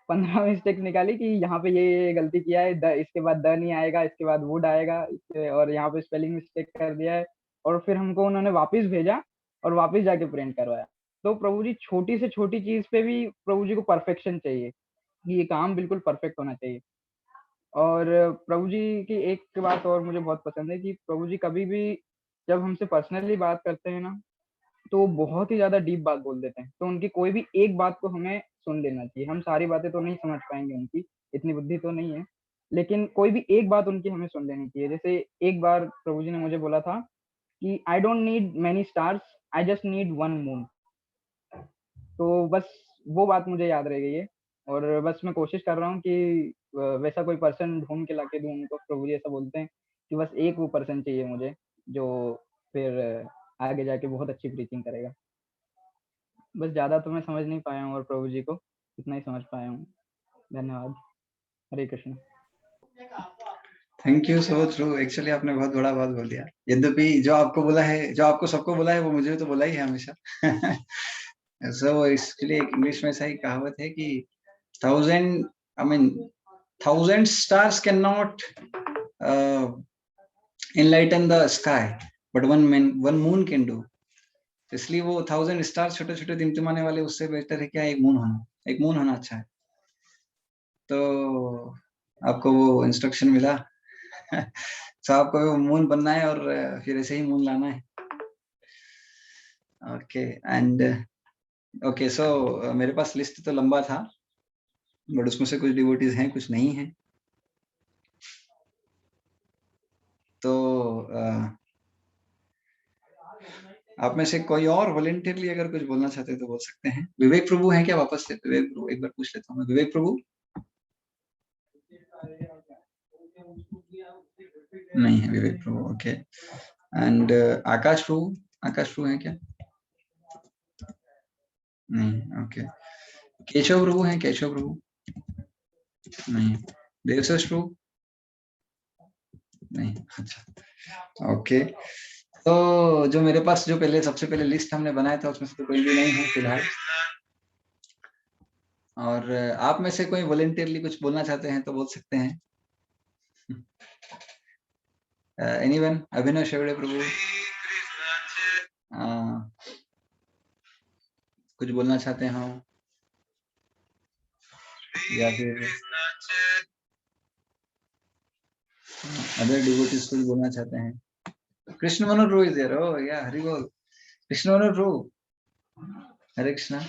15 मिस्टेक्स निकाली कि यहाँ पे ये गलती किया है, इसके बाद द नहीं आएगा, इसके बाद वुड आएगा, और यहाँ पे स्पेलिंग मिस्टेक कर दिया है। और फिर हमको उन्होंने वापस भेजा और वापस जाके प्रिंट करवाया। तो प्रभु जी छोटी से छोटी चीज पे भी प्रभु जी को परफेक्शन चाहिए, कि ये काम बिल्कुल परफेक्ट होना चाहिए। और प्रभु जी की एक बात और मुझे बहुत पसंद है कि प्रभु जी कभी भी जब हमसे पर्सनली बात करते हैं ना, तो बहुत ही ज्यादा डीप बात बोल देते हैं। तो उनकी कोई भी एक बात को हमें सुन लेना चाहिए। हम सारी बातें तो नहीं समझ पाएंगे, उनकी इतनी बुद्धि तो नहीं है, लेकिन कोई भी एक बात उनकी हमें सुन लेनी चाहिए। जैसे एक बार प्रभु जी ने मुझे बोला था कि I don't need many stars, I just need one moon. तो बस वो बात मुझे याद रह गई है, और बस मैं कोशिश कर रहा हूँ कि वैसा कोई पर्सन ढूंढ के लाके दूं उनको। प्रभु जी ऐसा बोलते हैं कि बस एक वो पर्सन चाहिए मुझे, जो फिर आगे जाके बहुत अच्छी प्रीचिंग करेगा। बस ज्यादा तो मैं समझ नहीं पाया हूँ, और प्रभु जी को इतना ही समझ पाया हूँ। धन्यवाद। Hare Krishna. Thank you so true. Actually आपने बहुत बड़ा बात बोल दिया, यद्यपि जो आपको बोला है, जो आपको सबको बोला है, वो मुझे तो बोला ही है हमेशा। सो इसके लिए इंग्लिश में सही कहावत है कि 1000 stars cannot enlighten the sky, but one moon can do. इसलिए वो 1000 स्टार छोटे छोटे टिमटिमाने वाले, उससे बेहतर है क्या एक मून होना अच्छा है। तो आपको वो इंस्ट्रक्शन मिला। तो आपको वो मून बनना है और फिर ऐसे ही मून लाना है। ओके एंड ओके, सो मेरे पास लिस्ट तो लंबा था, बट उसमें से कुछ डिवोटीज हैं, कुछ नहीं हैं। तो आप में से कोई और वॉलंटियरली अगर कुछ बोलना चाहते हैं तो बोल सकते हैं। विवेक प्रभु हैं क्या वापस से? विवेक प्रभु एक बार पूछ लेता हूँ। विवेक प्रभु नहीं है। विवेक प्रभु ओके। एंड आकाश प्रभु हैं क्या? नहीं ओके। केशव प्रभु हैं? केशव प्रभु नहीं। देवशेष प्रभु नहीं। अच्छा ओके। तो जो मेरे पास जो सबसे पहले लिस्ट हमने बनाया था उसमें से तो कोई भी नहीं है फिलहाल। और आप में से कोई वॉलंटियरली कुछ बोलना चाहते हैं तो बोल सकते हैं। एनीवन? अभिनव शेवड़े प्रभु कुछ बोलना चाहते हो या फिर अदर डिवोटीज कुछ बोलना चाहते हैं? कृष्ण मनोहर रो इज देयर। ओह या, हरि बोल। कृष्ण मनोहर रो, हरे Krishna.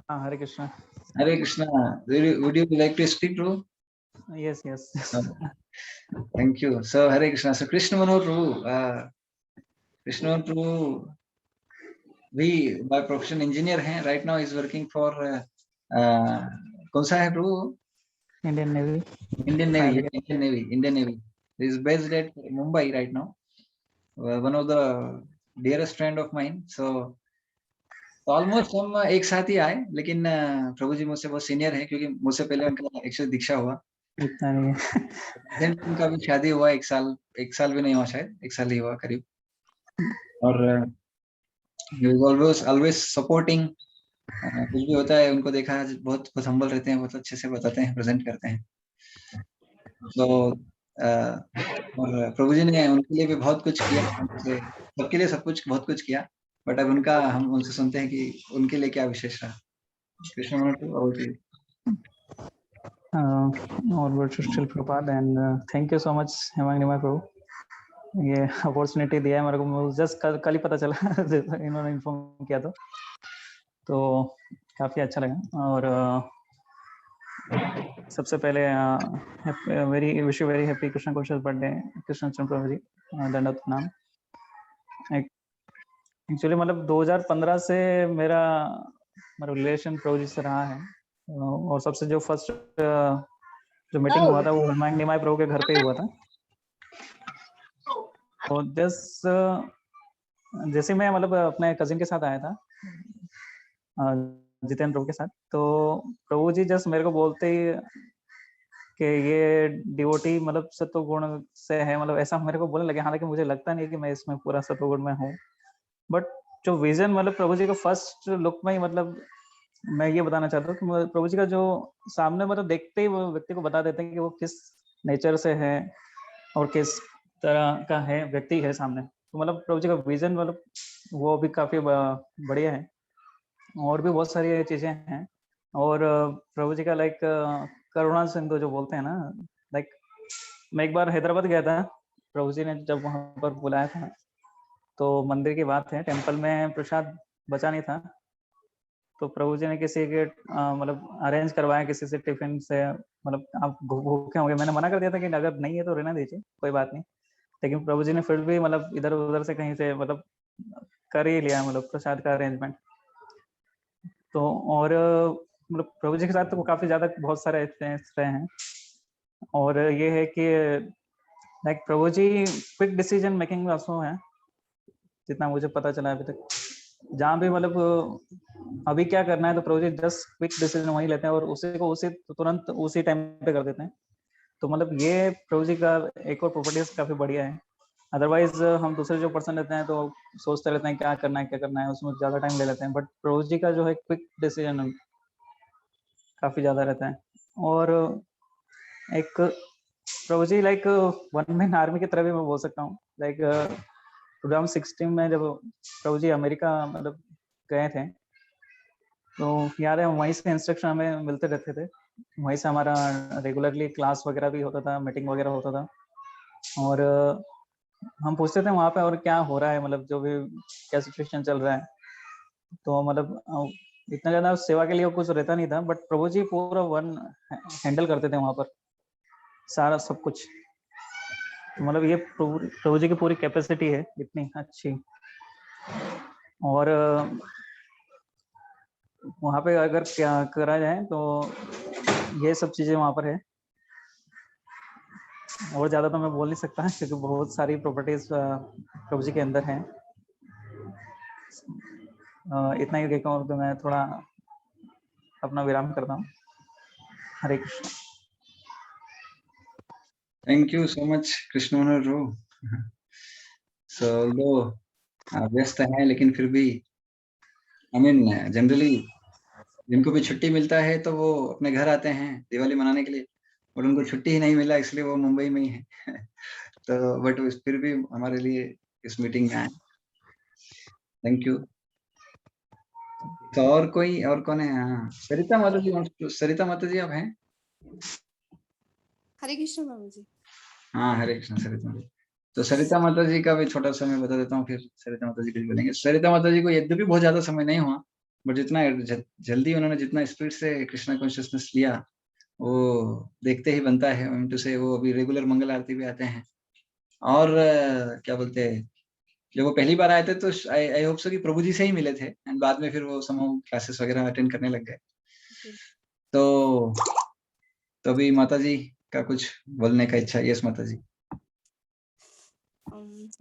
Hare Krishna. Hare Krishna. Would you like to speak, bro? Yes. Thank you. So Hare Krishna. So Krishna Manohar Prabhu, Krishna Manohar Prabhu, we by profession engineer हैं. Right now is working for कौन सा है प्रभु? Indian Navy. Indian Navy. He is based at Mumbai right now. One of the dearest friend of mine. So almost हम एक साथ ही आए, लेकिन प्रभु जी मुझसे बहुत सीनियर है, क्योंकि मुझसे पहले उनका एक्चुअली दीक्षा हुआ। इतना नहीं। उनका भी शादी हुआ एक साल भी नहीं हुआ, शायद 1 साल ही हुआ करीब। और ऑलवेज सपोर्टिंग, कुछ भी होता है उनको देखा, बहुत हम्बल रहते हैं, बहुत अच्छे से बताते हैं, प्रेजेंट करते हैं। तो और प्रभु जी ने उनके लिए भी बहुत कुछ किया, सबके लिए सब कुछ बहुत कुछ किया, बट अब उनका हम उनसे सुनते हैं कि उनके लिए क्या विशेष रहा। कृष्ण और virtual Prabhat and thank you so much Hemang Nimai Prabhu, ये अपॉर्चुनिटी दिया है मेरे को। जस्ट कल ही पता चला इन्होंने इन्फॉर्म किया तो काफी अच्छा लगा। और सबसे पहले wish you very happy Krishna conscious birthday Krishna Chandra Prabhu ji, दंडवत नाम। एक्चुअली मतलब 2015 से मेरा रिलेशन प्रभु जी से रहा है, और सबसे जो फर्स्ट जो मीटिंग हुआ था वो हेमांग निमाय प्रभु के घर पे ही हुआ था। तो जैसे मैं मतलब अपने कजिन के साथ आया था, जितेंद्र प्रभु के साथ, तो प्रभु जी जस्ट मेरे को बोलते ही कि ये डिवोटी मतलब सत्व गुण से है, मतलब ऐसा मेरे को बोलने लगे। हालांकि मुझे लगता नहीं कि मैं इसमें पूरा सत्व गुण में हूँ, बट जो विजन मतलब प्रभु जी को फर्स्ट लुक में ही मतलब मैं ये बताना चाहता हूँ कि प्रभु जी का जो सामने मतलब देखते ही वो व्यक्ति को बता देते हैं कि वो किस नेचर से है और किस तरह का है व्यक्ति है सामने। तो मतलब प्रभु जी का विजन मतलब वो भी काफी बढ़िया है, और भी बहुत सारी चीजें हैं। और प्रभु जी का लाइक करुणा सिंधु जो बोलते हैं ना, लाइक मैं एक बार हैदराबाद गया था, प्रभु जी ने जब वहां पर बुलाया था, तो मंदिर की बात है, टेम्पल में प्रसाद बचा नहीं था, तो प्रभु जी ने किसी के मतलब अरेंज करवाया किसी से टिफिन से, मतलब आप भूखे होंगे। मैंने मना कर दिया था कि अगर नहीं है तो रहना दीजिए, कोई बात नहीं, लेकिन प्रभु जी ने फिर भी मतलब इधर उधर से कहीं से मतलब कर ही लिया मतलब प्रसाद का अरेंजमेंट। तो और मतलब प्रभु जी के साथ तो काफी ज्यादा बहुत सारे एक्सपीरियंस रहे हैं, और ये है कि लाइक प्रभु जी क्विक डिसीजन मेकिंग में also है, जितना मुझे पता चला अभी तक। जहाँ भी मतलब अभी क्या करना है तो प्रभु जी जस्ट क्विक डिसीजन वही लेते हैं और उसी को तुरंत उसी टाइम पे कर देते हैं। तो मतलब ये प्रभु जी का एक और प्रॉपर्टीज काफी बढ़िया है। अदरवाइज हम दूसरे जो पर्सन रहते हैं तो सोचते रहते हैं क्या करना है, उसमें ज्यादा टाइम ले लेते हैं, बट प्रभु जी का जो है क्विक डिसीजन काफी ज्यादा रहता है। और एक प्रभु जी लाइक वन मैन आर्मी की तरह भी मैं बोल सकता हूँ। लाइक 2016 में जब प्रभु जी अमेरिका मतलब गए थे, तो याद है वहीं से इंस्ट्रक्शन हमें मिलते रहते थे, वहीं से हमारा रेगुलरली क्लास वगैरह भी होता था, मीटिंग वगैरह होता था, और हम पूछते थे वहाँ पे और क्या हो रहा है, मतलब जो भी क्या सिचुएशन चल रहा है। तो मतलब इतना ज्यादा सेवा के लिए कुछ रहता नहीं था, बट प्रभु जी पूरा वन हैंडल करते थे वहाँ पर सारा सब कुछ। मतलब ये प्रभु जी की पूरी कैपेसिटी है इतनी अच्छी। और वहाँ पे अगर क्या करा जाए तो ये सब चीजें वहाँ पर है, और ज्यादा तो मैं बोल नहीं सकता क्योंकि बहुत सारी प्रॉपर्टीज प्रभु जी के अंदर हैं। इतना ही देखा, और तो मैं थोड़ा अपना विराम करता हूँ। Hare Krishna. Thank you so much Krishna Manohar रो। सो लो आप व्यस्त हैं, लेकिन फिर भी आई मीन जनरली जिनको भी छुट्टी मिलता है तो वो अपने घर आते हैं दिवाली मनाने के लिए, और उनको छुट्टी ही नहीं मिला इसलिए वो मुंबई में ही है। तो बट फिर भी हमारे लिए इस मीटिंग में आए। Thank you. तो और कौन है? हाँ, सरिता माता जी। सरिता माता जी आप हैं? हरे कृष्ण बाबू जी। हाँ हरे कृष्ण सरिता। तो सरिता माता जी का भी छोटा सा मैं बता देता हूँ, फिर सरिता माता जी कुछ बोलेंगे। सरिता माता जी को यद्यपि बहुत ज्यादा समय नहीं हुआ, बट जितना जल्दी उन्होंने जितना स्पीड से कृष्णा कॉन्शियसनेस लिया वो देखते ही बनता है। टू से वो अभी रेगुलर मंगल आरती भी आते हैं, और क्या बोलते हैं, जब वो पहली बार आए थे तो आई होप सो कि प्रभु जी से ही मिले थे, एंड बाद में फिर वो समूह क्लासेस वगैरह अटेंड करने लग गए। तो अभी माता जी का कुछ बोलने का इच्छा। यस माता जी।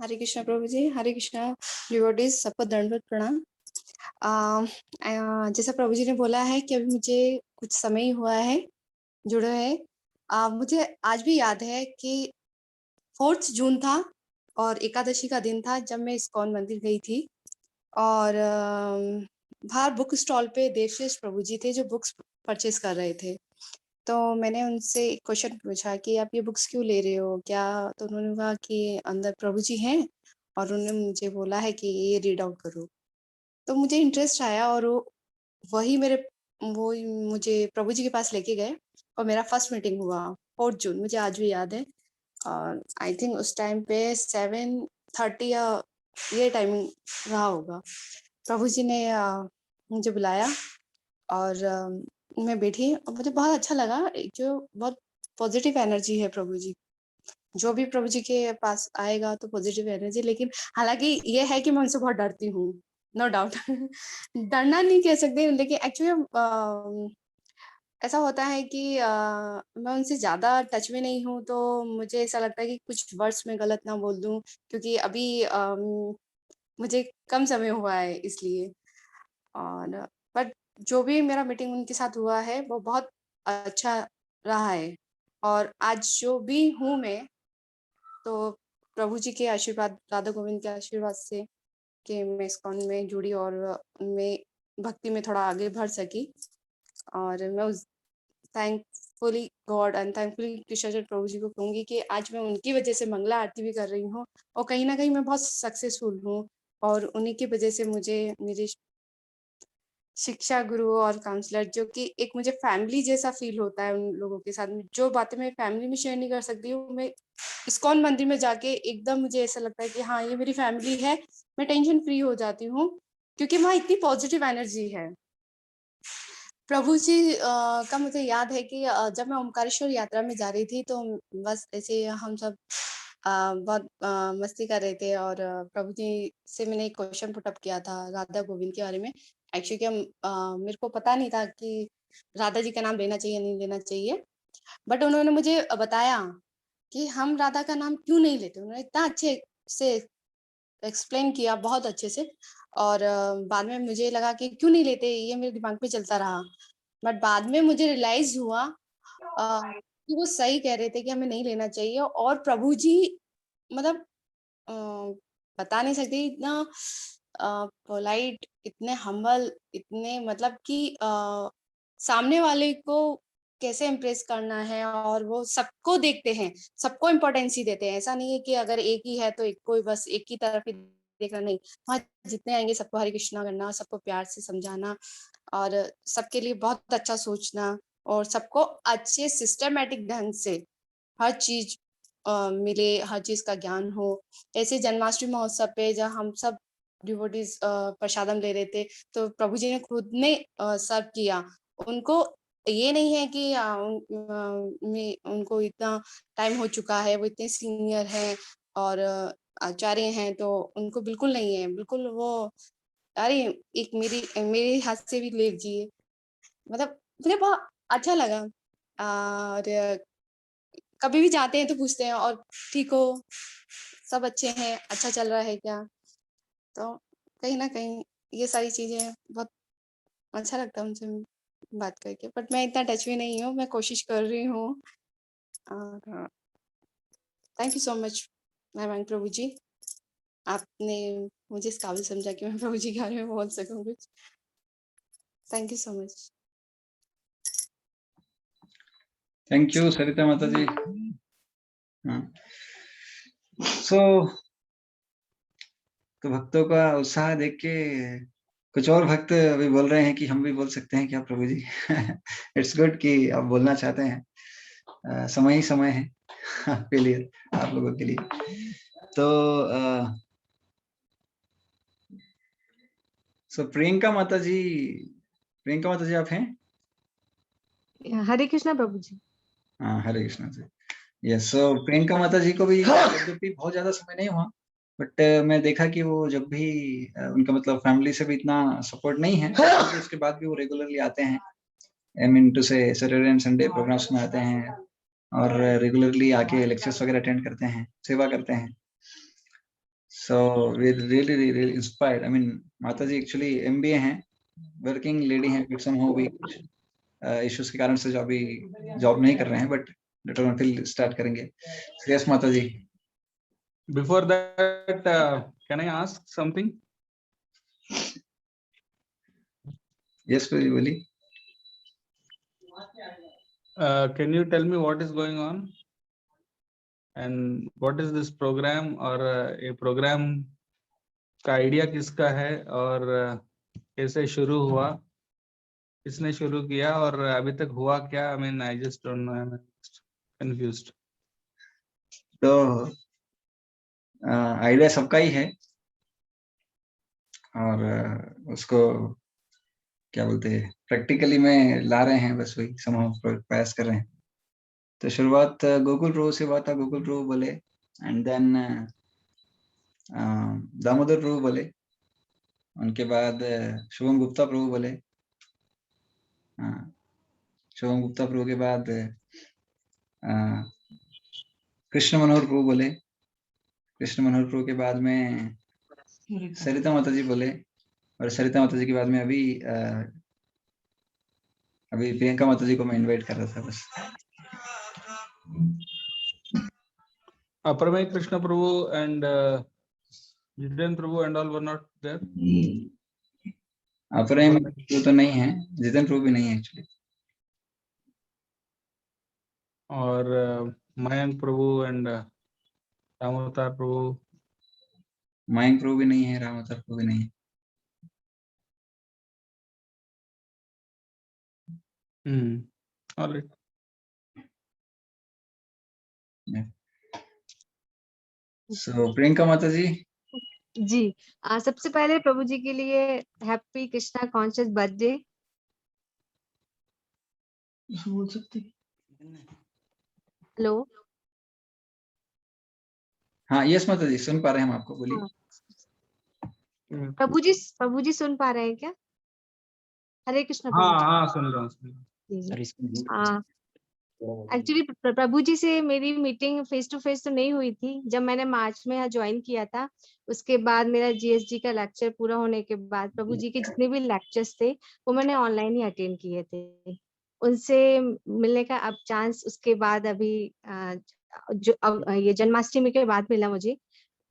हरे कृष्णा प्रभु जी, हरे कृष्णा डिवोटीज, सबको दंडवत प्रणाम। जैसा प्रभु जी ने बोला है कि अभी मुझे कुछ समय ही हुआ है जुड़ा है। मुझे आज भी याद है कि 4 जून था और एकादशी का दिन था जब मैं इस्कॉन मंदिर गई थी, और बाहर बुक स्टॉल पे देवशेष प्रभु जी थे जो बुक्स परचेज कर रहे थे। तो मैंने उनसे एक क्वेश्चन पूछा कि आप ये बुक्स क्यों ले रहे हो? क्या? तो उन्होंने कहा कि अंदर प्रभु जी हैं और उन्होंने मुझे बोला है कि ये रीड आउट करो। तो मुझे इंटरेस्ट आया और वही मुझे प्रभु जी के पास लेके गए और मेरा फर्स्ट मीटिंग हुआ 4 जून, मुझे आज भी याद है। और आई थिंक उस टाइम पे 7:30 या ये टाइमिंग रहा होगा। प्रभु जी ने मुझे बुलाया और मैं बैठी और मुझे बहुत अच्छा लगा। एक जो बहुत पॉजिटिव एनर्जी है प्रभु जी, जो भी प्रभु जी के पास आएगा तो पॉजिटिव एनर्जी। लेकिन हालांकि ये है कि मैं उनसे बहुत डरती हूँ, नो डाउट। डरना नहीं कह सकते, लेकिन एक्चुअली ऐसा होता है कि मैं उनसे ज्यादा टच में नहीं हूँ, तो मुझे ऐसा लगता है कि कुछ वर्ड्स में गलत ना बोल दूं, क्योंकि अभी मुझे कम समय हुआ है इसलिए। और बट जो भी मेरा मीटिंग उनके साथ हुआ है वो बहुत अच्छा रहा है। और आज जो भी हूँ मैं, तो प्रभु जी के आशीर्वाद, राधा गोविंद के आशीर्वाद से कि मैं इस्कॉन में जुड़ी और मैं भक्ति में थोड़ा आगे बढ़ सकी। और मैं उस thankfully God and thankfully Krishna Prabhu ji को कहूंगी कि आज मैं उनकी वजह से मंगला आरती भी कर रही हूँ और कहीं ना कहीं मैं बहुत सक्सेसफुल हूँ। और उन्हीं की वजह से मुझे मेरे शिक्षा गुरु और काउंसलर, जो कि एक मुझे फैमिली जैसा फील होता है उन लोगों के साथ, जो बातें मैं फैमिली में शेयर नहीं कर सकती हूँ, मैं इस्कॉन मंदिर में जाके एकदम मुझे ऐसा लगता है कि हाँ ये मेरी फैमिली है। मैं टेंशन फ्री हो जाती हूँ क्योंकि वहाँ इतनी पॉजिटिव एनर्जी है। प्रभु जी का मुझे याद है कि जब मैं ओमकारेश्वर यात्रा में जा रही थी तो बस ऐसे हम सब बहुत मस्ती कर रहे थे और प्रभु जी से मैंने एक क्वेश्चन पुटअप किया था राधा गोविंद के बारे में। एक्चुअली क्या मेरे को पता नहीं था कि राधा जी का नाम लेना चाहिए नहीं लेना चाहिए, बट उन्होंने मुझे बताया कि हम राधा का नाम क्यों नहीं लेते। उन्होंने इतना अच्छे से एक्सप्लेन किया, बहुत अच्छे से। और बाद में मुझे लगा कि क्यों नहीं लेते, ये मेरे दिमाग में चलता रहा। बट बाद में मुझे रियलाइज हुआ कि वो सही कह रहे थे कि हमें नहीं लेना चाहिए। और प्रभु जी मतलब अ, बता नहीं सकती, इतना पोलाइट, इतने हम्बल, इतने मतलब कि सामने वाले को कैसे इम्प्रेस करना है, और वो सबको देखते हैं, सबको इम्पोर्टेंस ही देते हैं। ऐसा नहीं है कि अगर एक ही है तो एक को बस एक ही तरफ ही देखना, नहीं, वहाँ जितने आएंगे सबको हरे कृष्णा करना, सबको प्यार से समझाना और सबके लिए बहुत अच्छा सोचना और सबको अच्छे सिस्टमेटिक ढंग से हर चीज मिले, हर चीज का ज्ञान हो। ऐसे जन्माष्टमी महोत्सव पे जब हम सब डिवोटीज प्रसादम ले रहे थे तो प्रभु जी ने खुद ने सर्व किया। उनको ये नहीं है कि उनको इतना टाइम हो चुका है, वो इतने सीनियर हैं और आचार्य हैं, तो उनको बिल्कुल नहीं है, बिल्कुल वो अरे एक मेरे हाथ से भी ले लीजिए। मतलब मुझे बहुत अच्छा लगा। और कभी भी जाते हैं तो पूछते हैं और ठीक हो, सब अच्छे हैं, अच्छा चल रहा है क्या? तो कहीं ना कहीं ये सारी चीजें बहुत अच्छा लगता है उनसे बात करके। बट मैं इतना टच में नहीं हूँ, मैं कोशिश कर रही हूँ। और थैंक यू सो मच मैं प्रभु जी, आपने मुझे इस काबिल समझा कि मैं प्रभु जी के बारे में बोल सकूं कुछ। Thank you so much. Thank you Sarita Mata ji. सो तो भक्तों का उत्साह देख के कुछ और भक्त अभी बोल रहे हैं कि हम भी बोल सकते हैं क्या प्रभु जी? इट्स गुड कि आप बोलना चाहते हैं। समय ही समय है आपके लिए, आप लोगों के लिए। तो प्रियंका माता जी आप हैं? हरे कृष्णा प्रभु जी। हाँ, हरे कृष्णा जी। यस, सो प्रियंका माता जी को भी यद्यपि बहुत ज्यादा समय नहीं हुआ, बट मैं देखा कि वो जब भी उनका मतलब फैमिली से भी इतना सपोर्ट नहीं है, तो उसके बाद भी वो रेगुलरली आते हैं। आई मीन टू से सैटरडे एंड संडे प्रोग्राम्स में आते हैं और रेगुलरली आके लेक्चर्स वगैरह अटेंड करते हैं, सेवा करते हैं। So we really inspired. I mean माता जी एक्चुअली MBA हैं, वर्किंग लेडी हैं, बट समहाउ भी कुछ इश्यूज के कारण से जो अभी जॉब नहीं कर रहे हैं, बट लेटर ऑन फिर स्टार्ट करेंगे। Yes Mata ji. Before that, can I ask something? Yes Prabhu बोलिए। Can you tell me what is going on? And what is this program? और ये program का आइडिया किसका है और कैसे शुरू हुआ, किसने शुरू किया और अभी तक हुआ क्या? I mean, I just don't know. I'm confused. तो आइडिया सबका ही है और उसको क्या बोलते हैं प्रैक्टिकली में ला रहे हैं, बस वही समहाउ प्रयास कर रहे हैं। तो शुरुआत गोकुल प्रभु से हुआ था। गोकुल प्रभु बोले एंड देन दामोदर प्रभु बोले, उनके बाद शुभम गुप्ता प्रभु बोले, शुभम गुप्ता प्रभु के बाद कृष्ण मनोहर प्रभु बोले, कृष्ण मनोहर प्रभु के बाद में सरिता माता जी बोले और सरिता माता जी के बाद में अभी प्रियंका माता जी को मैं इनवाइट कर रहा था बस। Aparamay Krishna Prabhu and Jiten Prabhu and all were not there. अपरम प्रभु तो नहीं है, जितेंद्र प्रभु भी नहीं है एक्चुअली। और मयंक प्रभु एंड रामअवतार प्रभु। मयंक प्रभु भी नहीं है, रामअवतार प्रभु भी नहीं है। All right. So Priyanka Mata जी। जी सबसे पहले प्रभु जी के लिए हैप्पी कृष्णा कॉन्शियस बर्थडे। बोल सकते। हेलो। हाँ यस माता जी सुन पा रहे हैं हम आपको, बोलिए। प्रभु जी सुन पा रहे हैं क्या? हरे कृष्ण प्रभु। हाँ सुन रहा हूँ। एक्चुअली प्रभु जी से मेरी मीटिंग फेस टू फेस तो नहीं हुई थी। जब मैंने मार्च में यहाँ ज्वाइन किया था उसके बाद मेरा जीएसजी का लेक्चर पूरा होने के बाद प्रभु जी के जितने भी लेक्चर्स थे वो मैंने ऑनलाइन ही अटेंड किए थे। उनसे मिलने का अब चांस उसके बाद अभी जो अब ये जन्माष्टमी के बाद मिला मुझे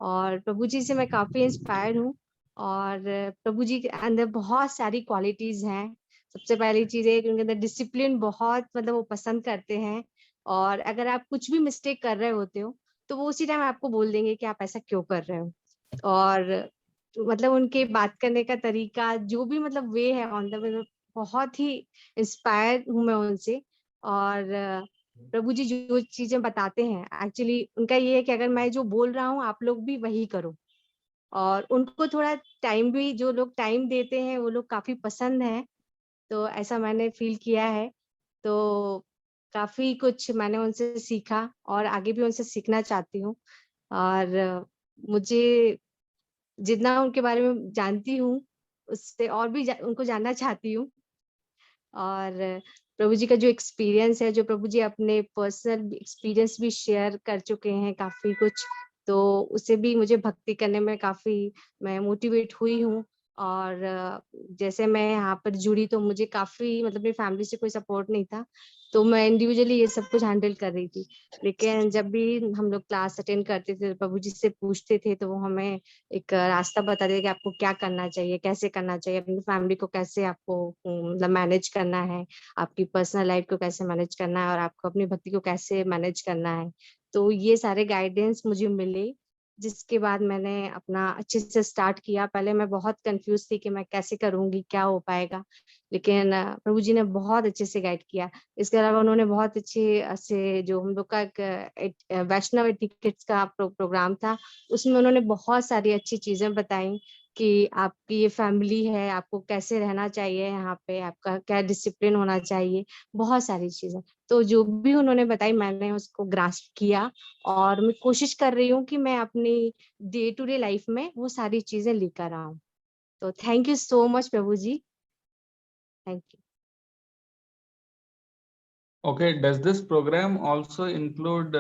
और प्रभु जी से मैं काफी इंस्पायर्ड हूँ और प्रभु जी के अंदर बहुत सारी क्वालिटीज हैं। सबसे पहली चीज है कि उनके अंदर डिसिप्लिन बहुत मतलब वो पसंद करते हैं और अगर आप कुछ भी मिस्टेक कर रहे होते हो तो वो उसी टाइम आपको बोल देंगे कि आप ऐसा क्यों कर रहे हो। और मतलब उनके बात करने का तरीका जो भी मतलब वे है ऑन द वे, बहुत ही इंस्पायर हूँ मैं उनसे। और प्रभु जी जो चीजें बताते हैं एक्चुअली उनका ये है कि अगर मैं जो बोल रहा हूँ आप लोग भी वही करो। और उनको थोड़ा टाइम भी, जो लोग टाइम देते हैं वो लोग काफी पसंद है, तो ऐसा मैंने फील किया है। तो काफी कुछ मैंने उनसे सीखा और आगे भी उनसे सीखना चाहती हूँ और मुझे जितना उनके बारे में जानती हूँ उससे और भी उनको जानना चाहती हूँ। और प्रभु जी का जो एक्सपीरियंस है, जो प्रभु जी अपने पर्सनल एक्सपीरियंस भी शेयर कर चुके हैं काफी कुछ, तो उससे भी मुझे भक्ति करने में काफी मैं मोटिवेट हुई हूँ। और जैसे मैं यहाँ पर जुड़ी तो मुझे काफी मतलब मेरी फैमिली से कोई सपोर्ट नहीं था, तो मैं इंडिविजुअली ये सब कुछ हैंडल कर रही थी। लेकिन जब भी हम लोग क्लास अटेंड करते थे प्रभु जी से पूछते थे तो वो हमें एक रास्ता बताते थे कि आपको क्या करना चाहिए, कैसे करना चाहिए, अपनी फैमिली को कैसे आपको मतलब मैनेज करना है, आपकी पर्सनल लाइफ को कैसे मैनेज करना है और आपको अपनी भक्ति को कैसे मैनेज करना है। तो ये सारे गाइडेंस मुझे मिले जिसके बाद मैंने अपना अच्छे से स्टार्ट किया। पहले मैं बहुत कंफ्यूज थी कि मैं कैसे करूंगी, क्या हो पाएगा, लेकिन प्रभु जी ने बहुत अच्छे से गाइड किया। इसके अलावा उन्होंने बहुत अच्छे से जो हम लोग का एक वैष्णव एटिकेट्स का प्रोग्राम था उसमें उन्होंने बहुत सारी अच्छी चीजें बताई कि आपकी ये फैमिली है, आपको कैसे रहना चाहिए यहाँ पे, आपका क्या डिसिप्लिन होना चाहिए, बहुत सारी चीजें। तो जो भी उन्होंने बताई मैंने उसको ग्रास्प किया और मैं कोशिश कर रही हूँ कि मैं अपनी डे टू डे लाइफ में वो सारी चीजें लेकर आऊं। तो thank you so much Prabhu ji, thank you. Okay, does this program also include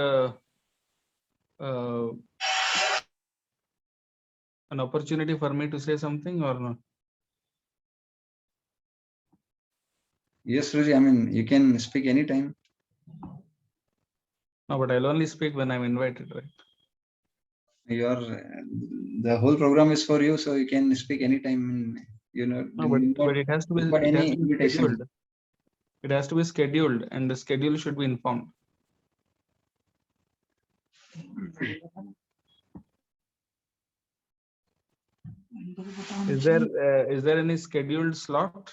an opportunity for me to say something or not? Yes, Ruji, I mean, you can speak anytime. No, but I'll only speak when I'm invited, right? The whole program is for you, so you can speak anytime. You know, No, but it has to be any invitation. scheduled. It has to be scheduled, and the schedule should be informed. Is there any scheduled slot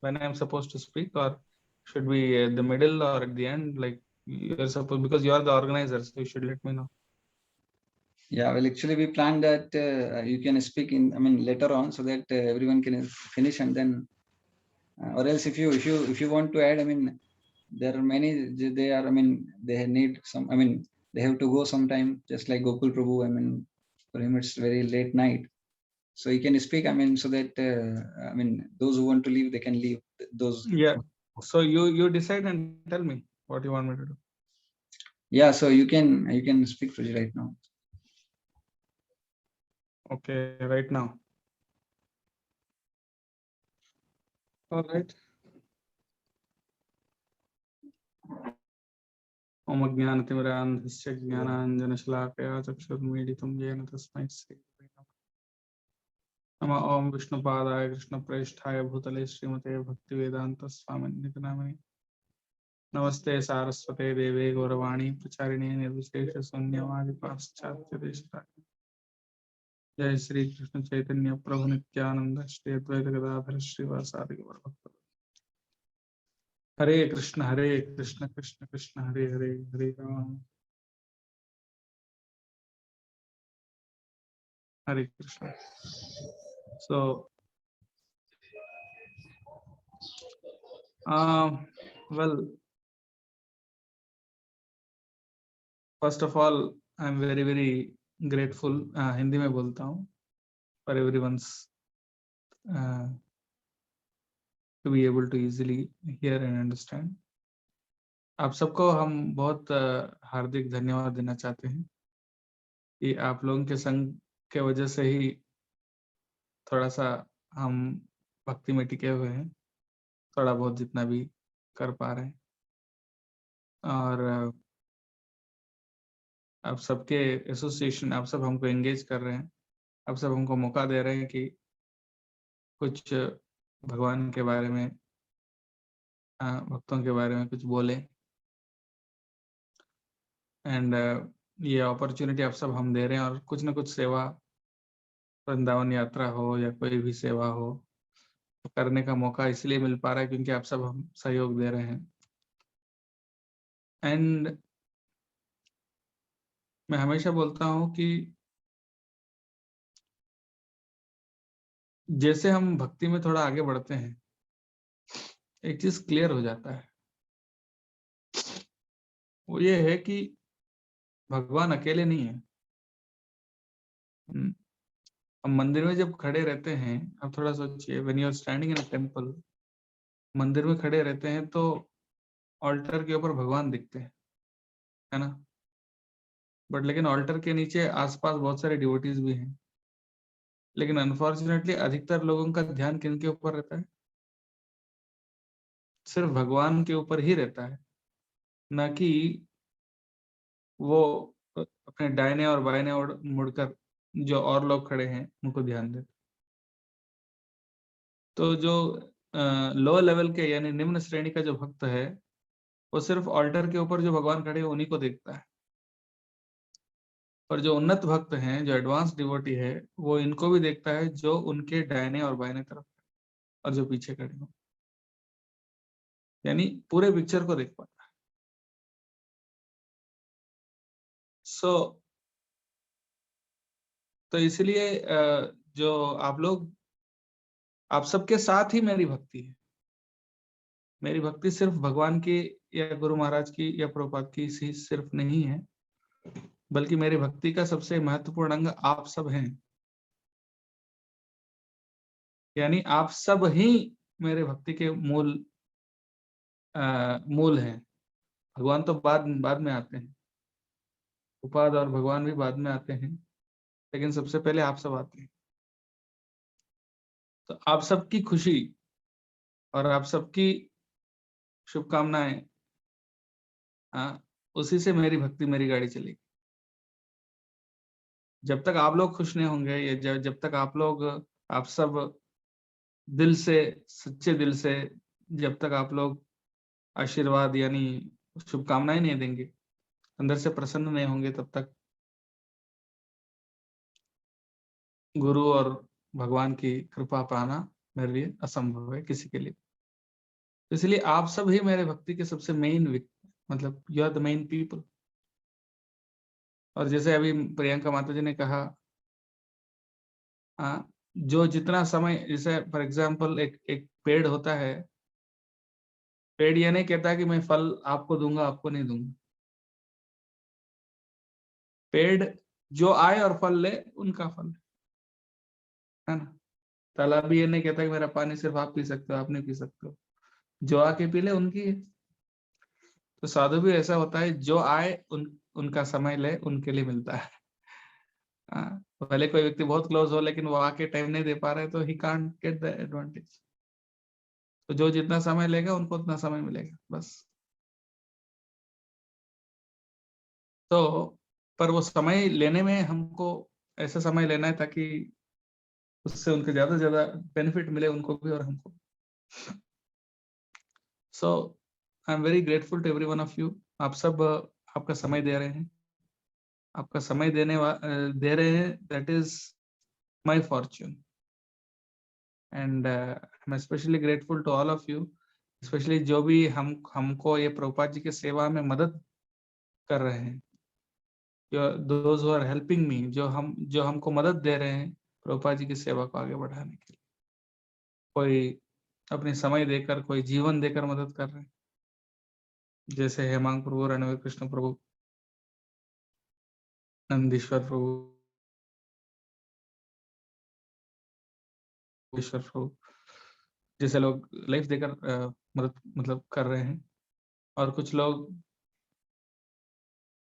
when I am supposed to speak, or should be at the middle or at the end? Like you're supposed, because you are the organizer, so you should let me know. Yeah, well, actually we planned that you can speak in, I mean, later on, so that everyone can finish, and then, or else if you want to add, I mean, there are many, they are, I mean, they need some, I mean, they have to go sometime, just like Gokul Prabhu, I mean, for him it's very late night. So he can speak, I mean, so that, I mean, those who want to leave, they can leave. Those. Yeah. So you decide and tell me what you want me to do. Yeah, so you can speak to you right now. Okay, right now. All right. Om Ajnanatimirandhasya Jnananjanashalakaya Chakshurmilitam Yena Tasmai Shri Gurave Namah. Nama Om Vishnupadaya Krishna Preshthaya Bhutale Srimate Bhaktivedanta Swamini Namani. Namaste Saraswate Deve Gauravani Pracharine Nirvishesha Sunyavadi Paschatya Deshara. Jai Shri Krishna Chaitanya Prabhu Nityananda Shri Advaita Gadadhara Srivasadi Gaurabhakta. Hare Krishna Krishna Krishna Hare Hare Hare Rama Hare Krishna. So well, first of all, I am very very grateful. Hindi में बोलता हूँ, for everyone's to be able to easily hear and understand. आप सबको हम बहुत हार्दिक धन्यवाद देना चाहते हैं कि आप लोगों के संग के वजह से ही थोड़ा सा हम भक्ति में टिके हुए हैं, थोड़ा बहुत जितना भी कर पा रहे हैं। और आप सबके एसोसिएशन, आप सब हमको एंगेज कर रहे हैं, आप सब हमको मौका दे रहे हैं कि कुछ भगवान के बारे में, भक्तों के बारे में कुछ बोले। एंड ये अपॉर्चुनिटी आप सब हम दे रहे हैं, और कुछ ना कुछ सेवा, वृंदावन यात्रा हो या कोई भी सेवा हो, तो करने का मौका इसलिए मिल पा रहा है क्योंकि आप सब हम सहयोग दे रहे हैं। एंड मैं हमेशा बोलता हूँ कि जैसे हम भक्ति में थोड़ा आगे बढ़ते हैं, एक चीज क्लियर हो जाता है, वो ये है कि भगवान अकेले नहीं है। हम मंदिर में जब खड़े रहते हैं, आप थोड़ा सोचिए, when you are standing in a temple, मंदिर में खड़े रहते हैं तो ऑल्टर के ऊपर भगवान दिखते हैं, है ना? बट लेकिन ऑल्टर के नीचे आसपास बहुत सारे डिवोटीज भी हैं, लेकिन अनफॉर्चुनेटली अधिकतर लोगों का ध्यान किन के ऊपर रहता है? सिर्फ भगवान के ऊपर ही रहता है, ना कि वो अपने दाहिने और बाएं ओर मुड़कर जो और लोग खड़े हैं उनको ध्यान देते। तो जो लो लेवल के यानी निम्न श्रेणी का जो भक्त है, वो सिर्फ ऑल्टर के ऊपर जो भगवान खड़े हैं उन्हीं को देखता है, और जो उन्नत भक्त हैं, जो एडवांस डिवोटी है, वो इनको भी देखता है, जो उनके दाहिने और बाएं तरफ और जो पीछे खड़े हो, यानी पूरे पिक्चर को देख पाता है। तो इसलिए जो आप लोग, आप सबके साथ ही मेरी भक्ति है। मेरी भक्ति सिर्फ भगवान की या गुरु महाराज की या प्रभुपाद की सिर्फ नहीं है, बल्कि मेरी भक्ति का सबसे महत्वपूर्ण अंग आप सब हैं। यानी आप सब ही मेरे भक्ति के मूल हैं। भगवान तो बाद में आते हैं, उपाद और भगवान भी बाद में आते हैं, लेकिन सबसे पहले आप सब आते हैं। तो आप सबकी खुशी और आप सबकी शुभकामनाएं, उसी से मेरी भक्ति, मेरी गाड़ी चलेगी। जब तक आप लोग खुश नहीं होंगे, या जब तक आप लोग, आप सब दिल से, सच्चे दिल से, जब तक आप लोग आशीर्वाद यानी शुभकामनाएं नहीं देंगे, अंदर से प्रसन्न नहीं होंगे, तब तक गुरु और भगवान की कृपा पाना मेरे लिए असंभव है किसी के लिए। तो इसलिए आप सब ही मेरे भक्ति के सबसे मेन, मतलब you are the main people. और जैसे अभी प्रियंका माता जी ने कहा, जो जितना समय, जैसे फॉर एग्जाम्पल एक पेड़ होता है, पेड़ ये नहीं कहता कि मैं फल आपको दूंगा, आपको नहीं दूंगा। पेड़ जो आए और फल ले, उनका फल है ना। तालाब भी ये नहीं कहता कि मेरा पानी सिर्फ आप पी सकते हो, आप नहीं पी सकते हो, जो आके पी ले उनकी है। तो साधु भी ऐसा होता है, जो आए उनका समय ले, उनके लिए मिलता है। भले कोई व्यक्ति बहुत क्लोज हो, लेकिन वो आके टाइम नहीं दे पा रहे, तो he can't get the advantage. तो जो जितना समय लेगा उनको उतना समय मिलेगा, बस। तो पर वो समय लेने में हमको ऐसा समय लेना है ताकि उससे उनके ज्यादा से ज्यादा बेनिफिट मिले, उनको भी और हमको। So I am very grateful to every one of you. आप सब आपका समय दे रहे हैं, आपका समय दे रहे हैं, that is my fortune. And I am specially grateful to all of you, specially जो भी हमको ये प्रभुपाद जी की सेवा में मदद कर रहे हैं, those who are helping me, जो हमको मदद दे रहे हैं प्रभुपाद जी की सेवा को आगे बढ़ाने के लिए। कोई अपने समय देकर, कोई जीवन देकर मदद कर रहे हैं, जैसे हेमांग प्रभु, रणवीर कृष्ण प्रभु, नंदीश्वर प्रभु, ईश्वर प्रभु, जैसे लोग लाइफ देकर मदद मतलब कर रहे हैं। और कुछ लोग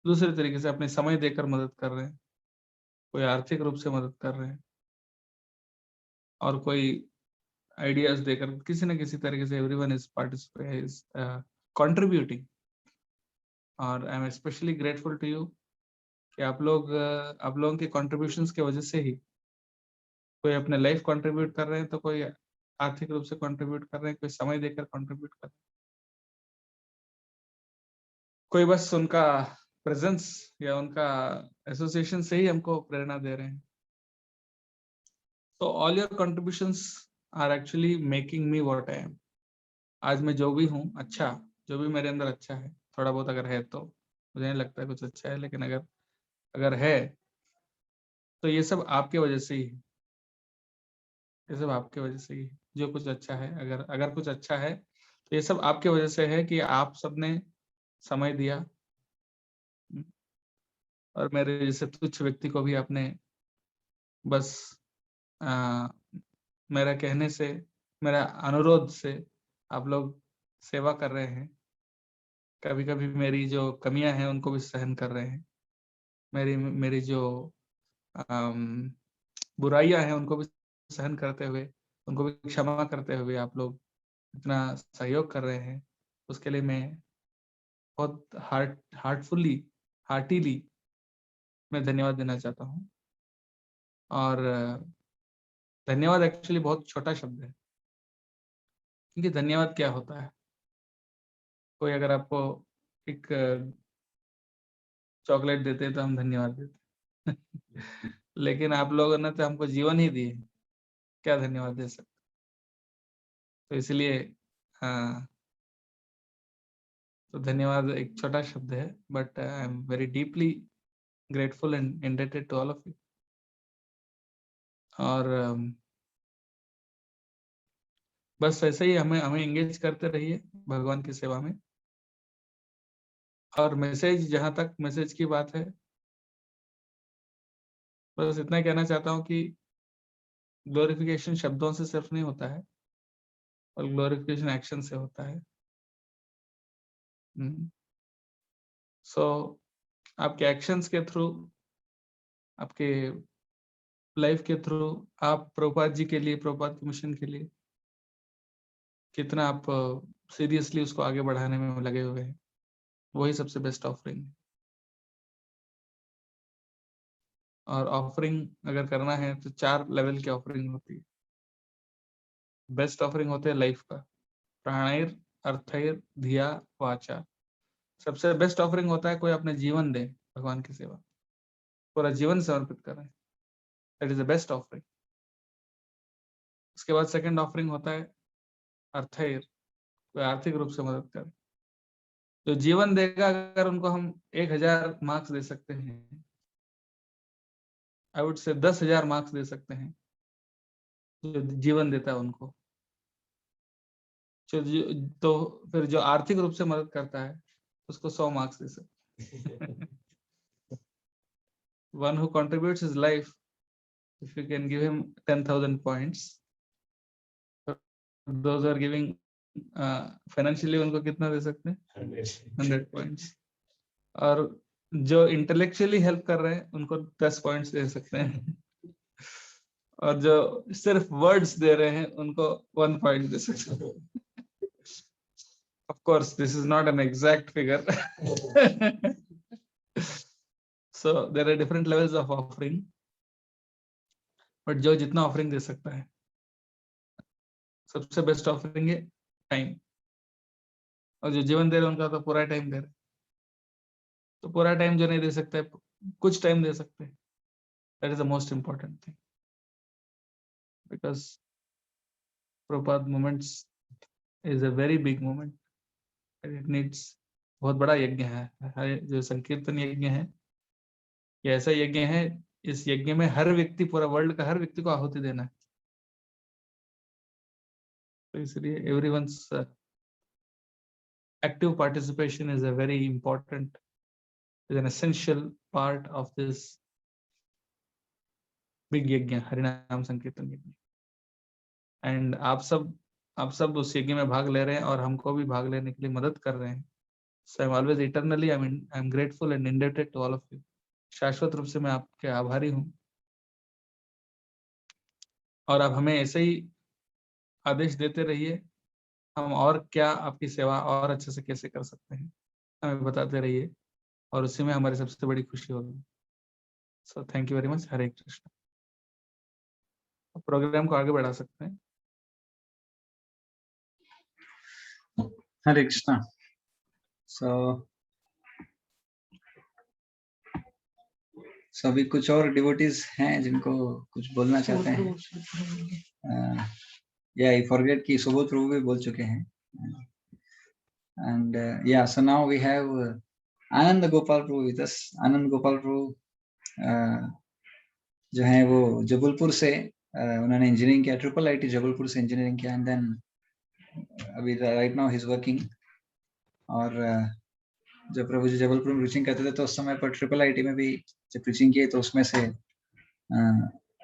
दूसरे तरीके से अपने समय देकर मदद कर रहे हैं, कोई आर्थिक रूप से मदद कर रहे हैं, और कोई आइडियाज देकर, किसी न किसी तरीके से everyone is participating, is contributing. और I am specially grateful to you कि आप लोगों के कंट्रीब्यूशंस की वजह से ही कोई अपने लाइफ कंट्रीब्यूट कर रहे हैं, तो कोई आर्थिक रूप से कंट्रीब्यूट कर रहे हैं, कोई समय देकर कंट्रीब्यूट कर रहे हैं, कोई बस उनका प्रेजेंस या उनका एसोसिएशन से ही हमको प्रेरणा दे रहे हैं। तो all your contributions are actually making me what I am. आज मैं जो भी हूँ, अच्छा, जो भी मेरे अंदर अच्छा है, थोड़ा बहुत अगर है, तो मुझे नहीं लगता है कुछ अच्छा है, लेकिन अगर है तो ये सब आपके वजह से ही है, ये सब आपके वजह से ही है। जो कुछ अच्छा है, अगर कुछ अच्छा है, तो ये सब आपके वजह से है कि आप सबने समय दिया, और मेरे जैसे तुच्छ व्यक्ति को भी आपने बस मेरा कहने से, मेरा अनुरोध से आप लोग सेवा कर रहे हैं। कभी कभी मेरी जो कमियां हैं उनको भी सहन कर रहे हैं, मेरी जो बुराइयां हैं उनको भी सहन करते हुए, उनको भी क्षमा करते हुए आप लोग इतना सहयोग कर रहे हैं, उसके लिए मैं बहुत हार्टीली मैं धन्यवाद देना चाहता हूँ। और धन्यवाद एक्चुअली बहुत छोटा शब्द है, क्योंकि धन्यवाद क्या होता है? कोई अगर आपको एक चॉकलेट देते हैं तो हम धन्यवाद देते हैं लेकिन आप लोगों ने तो हमको जीवन ही दिए, क्या धन्यवाद दे सकते? तो इसलिए तो धन्यवाद एक छोटा शब्द है, but I am very deeply grateful and indebted to all of you. और बस ऐसे ही हमें एंगेज करते रहिए भगवान की सेवा में। और मैसेज, जहां तक मैसेज की बात है, बस इतना ही कहना चाहता हूँ कि ग्लोरिफिकेशन शब्दों से सिर्फ नहीं होता है, और ग्लोरिफिकेशन एक्शन से होता है। सो आपके एक्शंस के थ्रू, आपके लाइफ के थ्रू, आप प्रभुपाद जी के लिए, प्रभुपाद के मिशन के लिए कितना आप सीरियसली उसको आगे बढ़ाने में लगे हुए हैं, वही सबसे बेस्ट ऑफरिंग है। और ऑफरिंग अगर करना है तो 4 लेवल की ऑफरिंग होती है। बेस्ट ऑफरिंग होते हैं लाइफ का, प्राणायर, अर्थैर धिया वाचा। सबसे बेस्ट ऑफरिंग होता है कोई अपने जीवन दे भगवान की सेवा, पूरा जीवन समर्पित करें, that is the best offering. उसके बाद सेकंड ऑफरिंग होता है अर्थैर, कोई आर्थिक रूप से मदद करे। जो जीवन देगा, अगर उनको हम 1000 मार्क्स दे सकते हैं, आई वुड से 10,000 मार्क्स दे सकते हैं जो जीवन देता है उनको। तो फिर जो आर्थिक रूप से मदद करता है उसको 100 मार्क्स दे सकते हैं। One who contributes his life, if you can give him 10,000 points, those who are giving financially उनको कितना दे सकते हैं? 100 points। और जो इंटेलेक्चुअली हेल्प कर रहे हैं उनको 10 पॉइंट्स दे सकते हैं, और जो सिर्फ वर्ड्स दे रहे हैं उनको 1 पॉइंट दे सकते हैं। Of course, this is not an exact figure. So there are different levels of offering, but जो जितना ऑफरिंग दे सकता है, सबसे बेस्ट ऑफरिंग है टाइम। और जो जीवन दे रहे हैं उनका तो पूरा टाइम दे रहे, तो पूरा टाइम जो नहीं दे सकते, कुछ टाइम दे सकते हैं, that is the most important thing. Because Prabhupada moments is a very big moment, it needs बहुत बड़ा यज्ञ है। जो संकीर्तन यज्ञ है, ये ऐसा यज्ञ है, इस यज्ञ में हर व्यक्ति, पूरा वर्ल्ड का हर व्यक्ति को आहुति देना है। तो इसलिए everyone's active participation is a very important, is an essential part of this big yajna, हरिनाम संकीर्तन यज्ञ। एंड आप सब उस यज्ञ में भाग ले रहे हैं और हमको भी भाग लेने के लिए मदद कर रहे हैं। So I'm always eternally I'm grateful and indebted to all of you। शाश्वत रूप से मैं आपके आभारी हूँ, और आप हमें ऐसे ही आदेश देते रहिए, हम और क्या आपकी सेवा और अच्छे से कैसे कर सकते हैं हमें बताते रहिए, और उसी में हमारी सबसे बड़ी खुशी होगी। So thank you very much. Hare Krishna. Programme को आगे बढ़ा सकते हैं। हरे कृष्णा। सो अभी कुछ और डिवोटीज हैं जिनको कुछ बोलना चाहते हैं। या आई फॉरगेट कि सुबोध प्रभु भी बोल चुके हैं। And yeah so now we have Anand Gopal Prabhu with us. Anand Gopal Prabhu जो है वो जबलपुर से, उन्होंने इंजीनियरिंग किया, IIIT जबलपुर से इंजीनियरिंग किया, एंड देन अभी right now he is working. और जब प्रभु जी जबलपुर में प्रीचिंग करते थे तो उस समय पर IIIT में भी जब प्रीचिंग किए तो उसमें से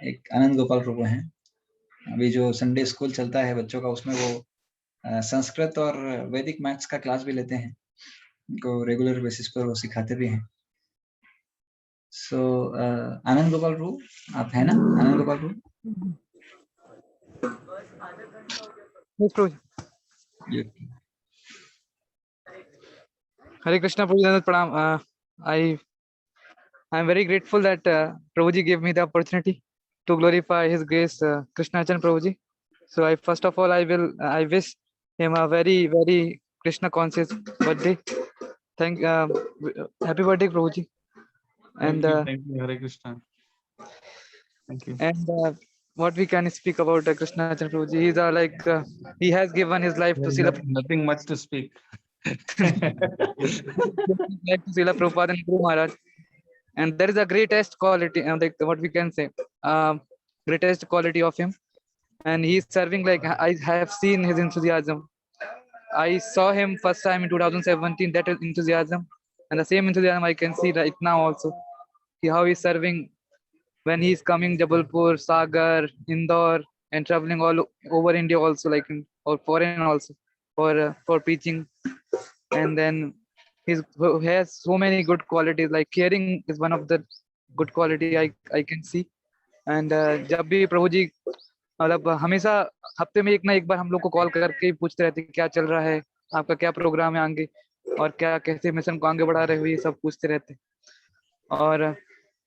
एक आनंद गोपाल प्रभु हैं। अभी जो संडे स्कूल चलता है बच्चों का, उसमें वो संस्कृत और वैदिक मैथ्स का क्लास भी लेते हैं, उनको रेगुलर बेसिस पर वो सिखाते भी हैं। सो आनंद गोपाल प्रभु आप है ना? आनंद गोपाल प्रभु। Hare Krishna, Prabhuji, Pranam. I am very grateful that Prabhuji gave me the opportunity to glorify His grace, Krishna Chan Prabhuji. So I first of all I wish him a very very Krishna conscious birthday. Happy birthday, Prabhuji. And thank you, Hare Krishna. Thank you. And what we can speak about Krishna Chan Prabhuji? He's he has given his life to Srila. Nothing much to speak. Srila Prabhupada and Guru Maharaj, and there is a greatest quality, like what we can say, greatest quality of him, and he is serving like I have seen his enthusiasm. I saw him first time in 2017, that enthusiasm, and the same enthusiasm I can see right now also. How he is serving when he is coming Jabalpur, Sagar, Indore, and traveling all over India also, like or foreign also for preaching. And then he has so many good qualities, like caring is one of the good quality I can see. And जब भी प्रभु जी मतलब हमेशा हफ्ते में एक ना एक बार हम लोग को कॉल करके पूछते रहते क्या चल रहा है, आपका क्या प्रोग्राम है आगे, और क्या कैसे मिशन को आगे बढ़ा रहे हो, ये सब पूछते रहते। और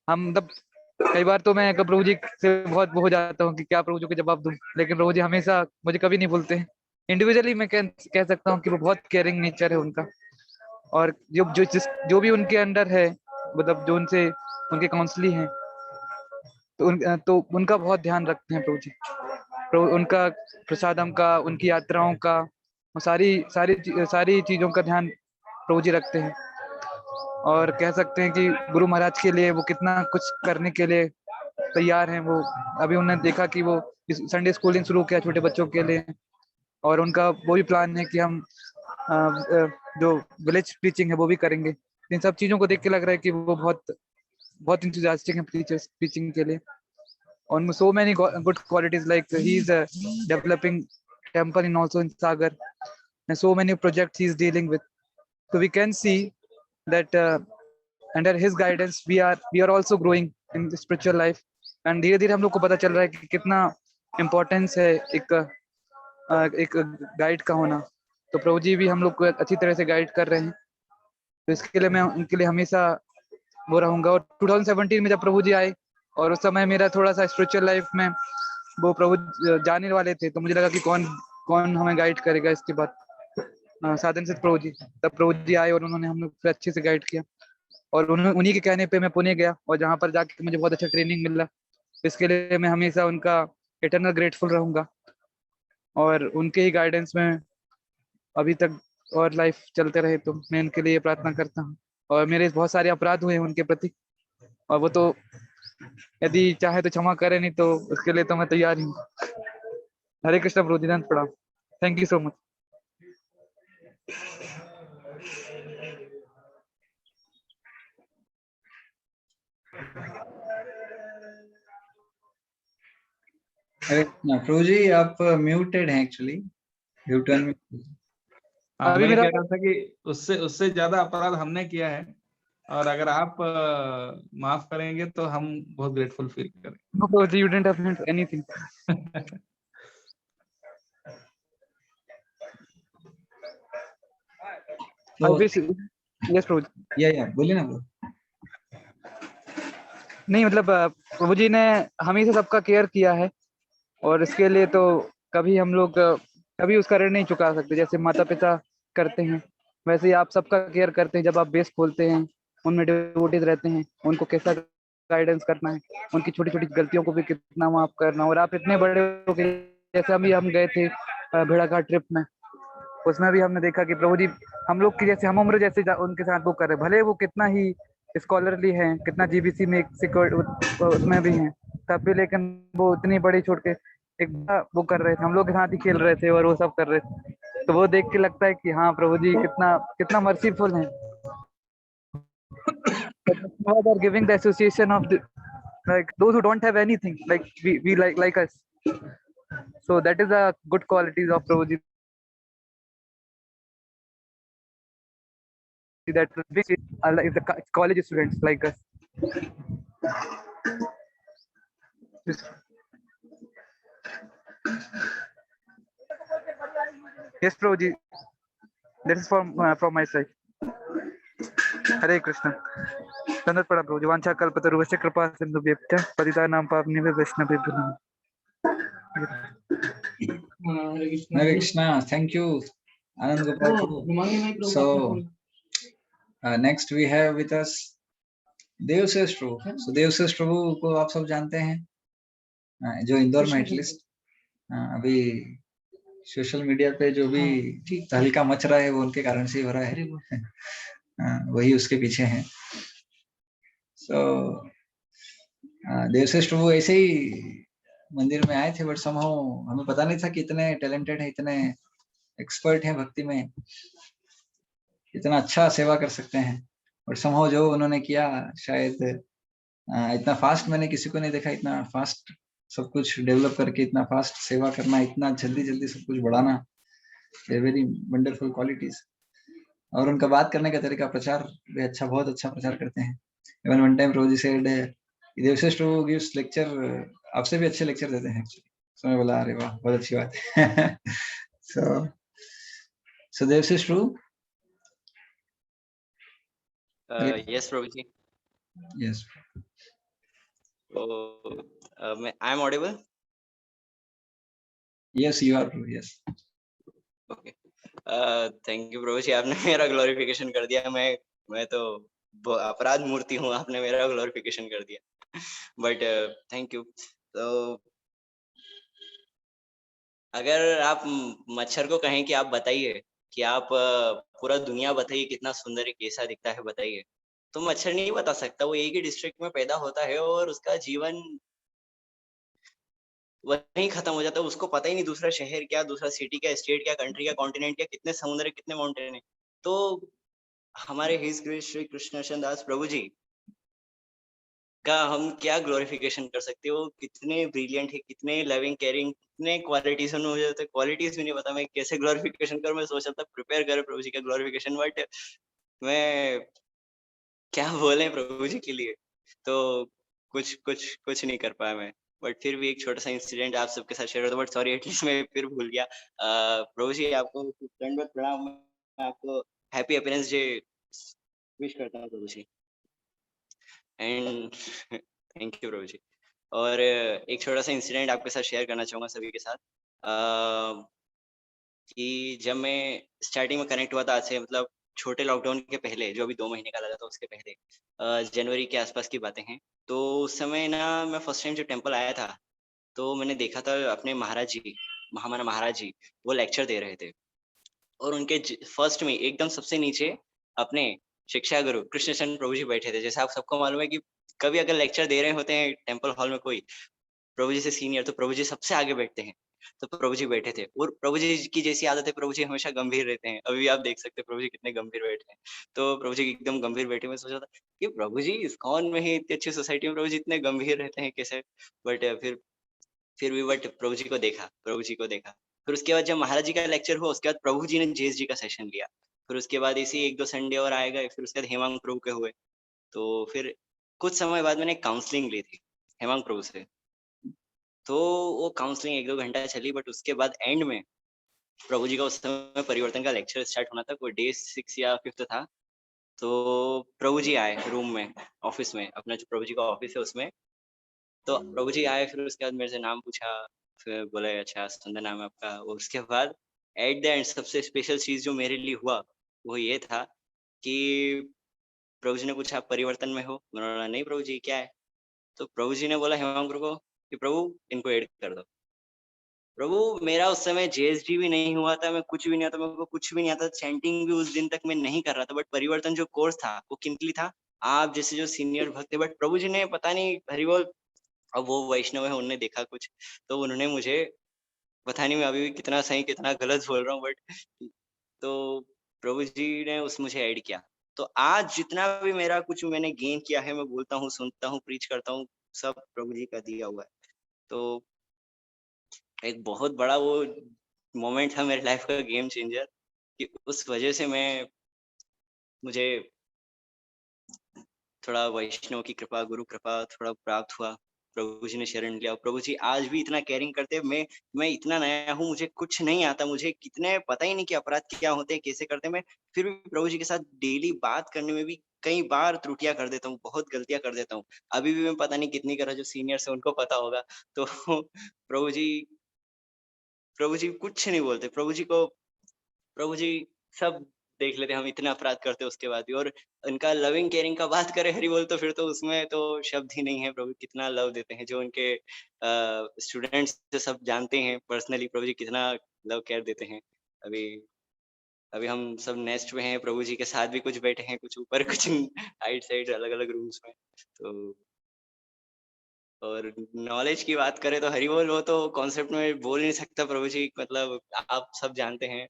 हम मतलब कई बार तो मैं प्रभु जी से बहुत हो जाता हूँ कि क्या प्रभु जी को जवाब दूं, लेकिन प्रभु जी हमेशा मुझे कभी नहीं भूलते हैं, इंडिविजुअली मैं कह सकता हूँ कि वो बहुत केयरिंग नेचर है उनका, और जो भी उनके अंडर है, मतलब जो उनसे उनके काउंसली हैं, तो उनका बहुत ध्यान रखते हैं प्रभु जी। उनका प्रसादम का, उनकी यात्राओं का, सारी चीजों का ध्यान प्रभु जी रखते हैं। और कह सकते हैं कि गुरु महाराज के लिए वो कितना कुछ करने के लिए तैयार हैं। वो अभी उन्होंने देखा कि वो संडे स्कूलिंग शुरू किया छोटे बच्चों के लिए, और उनका वो भी प्लान है कि हम जो विलेज प्रीचिंग है वो भी करेंगे। इन सब चीजों को देख के लग रहा है कि वो बहुत इंथुसियास्टिक हैं प्रीचिंग के लिए। On so many good qualities, like he's developing temple in also in Sagar, and so many projects he's dealing with. So we can see that under his guidance we are also growing in the spiritual life, and धीरे धीरे हम लोग को पता चल रहा है कि कितना importance है एक गाइड का होना। तो प्रभु जी भी हम लोग को अच्छी तरह से गाइड कर रहे हैं, तो इसके लिए मैं उनके लिए हमेशा वो रहूंगा। और 2017 में जब प्रभु जी आए, और उस समय मेरा थोड़ा सा स्पिरिचुअल लाइफ में वो प्रभु जाने वाले थे, तो मुझे लगा कि कौन हमें गाइड करेगा इसके बाद। साधन सिद्ध प्रभु जी, तब प्रभु जी आए और उन्होंने हम लोग को अच्छे से गाइड किया, और उन्हीं के कहने पे मैं पुणे गया, और जहाँ पर जाके मुझे बहुत अच्छा ट्रेनिंग मिला। इसके लिए मैं हमेशा उनका इटर्नल ग्रेटफुल रहूंगा, और उनके ही गाइडेंस में अभी तक और लाइफ चलते रहे, तो मैं उनके लिए प्रार्थना करता हूँ। और मेरे बहुत सारे अपराध हुए हैं उनके प्रति, और वो तो यदि चाहे तो क्षमा करे, नहीं तो उसके लिए तो मैं तैयार हूँ। हरे कृष्ण प्रभु जी, प्रणाम। Thank you so much. Prabhu ji आप म्यूटेड हैं एक्चुअली, मैं कह रहा था कि उससे ज्यादा अपराध हमने किया है, और अगर आप माफ करेंगे तो हम बहुत ग्रेटफुल फील करेंगे। No, Prabhu ji, you didn't have meant anything. Yes, प्रभु जी। या बोलिए ना प्रभु। नहीं, मतलब प्रभु जी ने हमेशा सबका केयर किया है, और इसके लिए तो कभी हम लोग कभी उसका ऋण नहीं चुका सकते। जैसे माता पिता करते हैं, वैसे ही आप सबका केयर करते हैं। जब आप बेस खोलते हैं, उनमें डिवोटीज रहते हैं, उनको कैसा गाइडेंस करना है, उनकी छोटी छोटी गलतियों को भी कितना माफ करना। और आप इतने बड़े हो गए, जैसे अभी हम गए थे भेड़ाघाट ट्रिप में, उसमें भी हमने देखा कि प्रभु जी हम लोग की जैसे हम उम्र जैसे उनके साथ वो कर रहे, भले वो कितना ही स्कॉलरली हैं, कितना जीबीसी में उसमें भी हैं, तब भी लेकिन वो इतनी बड़ी छोड़ के एक वो कर रहे थे, हम लोग के साथ ही खेल रहे थे और वो सब कर रहे थे। तो वो देख के लगता है कि हाँ प्रभु जी कितना मर्सीफुल हैं। are giving the association of the, like those who don't have anything, like we like us. So that is a good qualities of Prabhuji, that is the college students like us. Yes, Prabhuji, that is from my side. हरे कृष्ण। धन्यवाद प्रणाम प्रभु जी। वांछा कल्पतरुश्च कृपा सिंधुभ्यश्च पतितानां पावनेभ्यो वैष्णवेभ्यो नमः। Hare Krishna, thank you, Anand Gopal. So next we have with us देवशेष Prabhu. So देवशेष प्रभु को आप सब जानते हैं, जो इंदौर में एटलीस्ट अभी सोशल मीडिया पे जो भी तहलका मच रहा है वो उनके कारण से हो रहा है। वही उसके पीछे हैं। So देवशेष प्रभु ऐसे ही मंदिर में आए थे, बट समहाउ हमें पता नहीं था कि इतने टैलेंटेड है, इतने एक्सपर्ट हैं भक्ति में, इतना अच्छा सेवा कर सकते हैं। और समहाउ जो उन्होंने किया, शायद इतना फास्ट मैंने किसी को नहीं देखा, इतना फास्ट सब कुछ डेवलप करके, इतना फास्ट सेवा करना, इतना जल्दी सब कुछ बढ़ाना, वेरी वंडरफुल क्वालिटीज। और उनका बात करने का तरीका, प्रचार भी अच्छा, बहुत अच्छा प्रचार करते हैं। इवन वन टाइम प्रभु जी सेड देवशेष प्रभु गिव्स लेक्चर, आपसे भी अच्छे लेक्चर देते हैं एक्चुअली। तो मैं बोला अरे वाह, बहुत अच्छी बात है। सो देवशेष प्रभु। Yes, Prabhuji. Yes. So, I am audible? Yes, you are. Yes. Okay, thank you Prabhu ji, आपने मेरा ग्लोरिफिकेशन कर दिया। मैं तो अपराध मूर्ति हूँ, आपने मेरा ग्लोरिफिकेशन कर दिया। But thank you. तो अगर आप मच्छर को कहें कि आप बताइए कि आप पूरा दुनिया बताइए कितना सुंदर है, कैसा दिखता है बताइए, तो मच्छर नहीं बता सकता। वो एक ही डिस्ट्रिक्ट में पैदा होता है और उसका जीवन वहीं खत्म हो जाता है। उसको पता ही नहीं दूसरा शहर क्या, दूसरा सिटी क्या, स्टेट क्या, कंट्री क्या, कॉन्टिनेंट क्या, कितने समुद्र है, कितने माउंटेन है। तो हमारे हिज ग्रेस श्री कृष्ण दास प्रभु जी का हम क्या ग्लोरिफिकेशन कर सकते हो। कितने ब्रिलियंट है, कितने लविंग केयरिंग, कितने क्वालिटीज उनमें मुझे तो क्वालिटीज भी नहीं पता मैं कैसे ग्लोरिफिकेशन करूं। मैं सोचा था प्रिपेयर करें प्रभु जी का ग्लोरिफिकेशन, बट मैं क्या बोले प्रभु जी के लिए, तो कुछ नहीं कर पाया मैं। बट फिर भी एक छोटा सा इंसिडेंट आप सबके साथ शेयर करता हूं, बट सॉरी एटलीस्ट मैं फिर भूल गया। प्रभु जी आपको दंडवत प्रणाम। मैं आपको हैप्पी अपीयरेंस डे विश करता हूँ प्रभु ji, and thank you Prabhu जी। और एक छोटा सा इंसिडेंट आपके साथ शेयर करना चाहूंगा सभी के साथ। कि जब मैं स्टार्टिंग में कनेक्ट हुआ था, आज से मतलब छोटे लॉकडाउन के पहले, जो अभी 2 महीने का लगा था उसके पहले, जनवरी के आसपास की बातें हैं। तो उस समय ना मैं फर्स्ट टाइम जो टेम्पल आया था, तो मैंने देखा था अपने महाराज जी, हमारा महाराज जी वो लेक्चर दे रहे थे। और उनके फर्स्ट में एकदम सबसे नीचे अपने शिक्षा गुरु कृष्णचंद्र प्रभु जी बैठे थे। जैसे आप सबको मालूम है कि कभी अगर लेक्चर दे रहे होते हैं टेम्पल हॉल में कोई प्रभु जी से सीनियर, तो प्रभु जी सबसे आगे बैठते हैं। तो प्रभु जी बैठे थे और प्रभु जी की जैसी आदत है, प्रभु जी हमेशा गंभीर रहते हैं। अभी भी आप देख सकते हैं प्रभु जी कितने गंभीर बैठे हैं। तो प्रभु जी एकदम गंभीर बैठे। मैं सोचा था कि प्रभु जी इस्कॉन में ही इतनी अच्छी सोसाइटी में प्रभु जी इतने गंभीर रहते हैं कैसे। बट फिर भी बट प्रभु जी को देखा, प्रभु जी को देखा। फिर उसके बाद जब महाराज जी का लेक्चर हुआ, उसके बाद प्रभु जी ने जेस जी का सेशन लिया। फिर उसके बाद इसी 1-2 संडे और आए गए। फिर उसके बाद हेमांग प्रभु के हुए। तो फिर कुछ समय बाद मैंने काउंसलिंग ली थी हेमांग प्रभु से। तो वो काउंसलिंग 1-2 घंटा चली, बट उसके बाद एंड में प्रभु जी का उस समय परिवर्तन का लेक्चर स्टार्ट होना था, कोई डे 6 या 5th था। तो प्रभु जी आए रूम में, ऑफिस में, अपना जो प्रभु जी का ऑफिस है उसमें। तो प्रभु जी आए, फिर उसके बाद मेरे से नाम पूछा। फिर बोले अच्छा सुंदर नाम है आपका। और उसके बाद एट द एंड सबसे स्पेशल चीज जो मेरे लिए हुआ वो ये था कि प्रभु जी ने पूछा आप परिवर्तन में हो। मैंने बोला नहीं प्रभु जी क्या है। तो प्रभु जी ने बोला हेमांग प्रभु को कि प्रभु इनको ऐड कर दो। प्रभु मेरा उस समय जेएसडी भी नहीं हुआ था, मैं कुछ भी नहीं आता, मेरे को कुछ भी नहीं आता, चैंटिंग भी उस दिन तक मैं नहीं कर रहा था। बट परिवर्तन जो कोर्स था वो किनके लिए था, आप जैसे जो सीनियर भक्त थे। बट प्रभु जी ने पता नहीं हरि बोल, अब वो वैष्णव है, उन्होंने देखा कुछ, तो उन्होंने मुझे, पता नहीं मैं अभी भी कितना सही कितना गलत बोल रहा हूँ, बट तो प्रभु जी ने उस मुझे ऐड किया। तो आज जितना भी मेरा कुछ मैंने गेन किया है, मैं बोलता हूँ, सुनता हूँ, प्रीच करता हूँ, सब प्रभु जी का दिया हुआ है। तो एक बहुत बड़ा वो मोमेंट था मेरे लाइफ का, गेम चेंजर, कि उस वजह से मुझे थोड़ा वैष्णव की कृपा, गुरु कृपा थोड़ा प्राप्त हुआ। प्रभु जी ने शरण लिया। प्रभु जी आज भी इतना केयरिंग करते हैं। मैं इतना नया हूँ, मुझे कुछ नहीं आता, मुझे कितने पता ही नहीं कि अपराध क्या होते हैं, कैसे करते हैं। मैं फिर भी प्रभु जी के साथ डेली बात करने में भी कई बार त्रुटियां कर देता हूँ, बहुत गलतियां कर देता हूँ। अभी भी मैं पता नहीं कितनी कर, जो सीनियर्स है उनको पता होगा। तो प्रभु जी कुछ नहीं बोलते। प्रभु जी सब देख लेते हैं, हम इतना अपराध करते हैं उसके बाद भी। और उनका लविंग केयरिंग का बात करें हरि बोल, तो फिर तो उसमें तो शब्द ही नहीं है। प्रभु कितना लव देते हैं, जो उनके स्टूडेंट्स से सब जानते हैं पर्सनली, प्रभु जी कितना लव केयर देते हैं। अभी अभी हम सब नेस्ट में हैं, प्रभु जी के साथ भी कुछ बैठे हैं, कुछ ऊपर कुछ आइट साइड अलग अलग रूम्स में। तो और नॉलेज की बात करें तो हरि बोल, वो तो कॉन्सेप्ट में बोल नहीं सकता प्रभु जी, मतलब आप सब जानते हैं।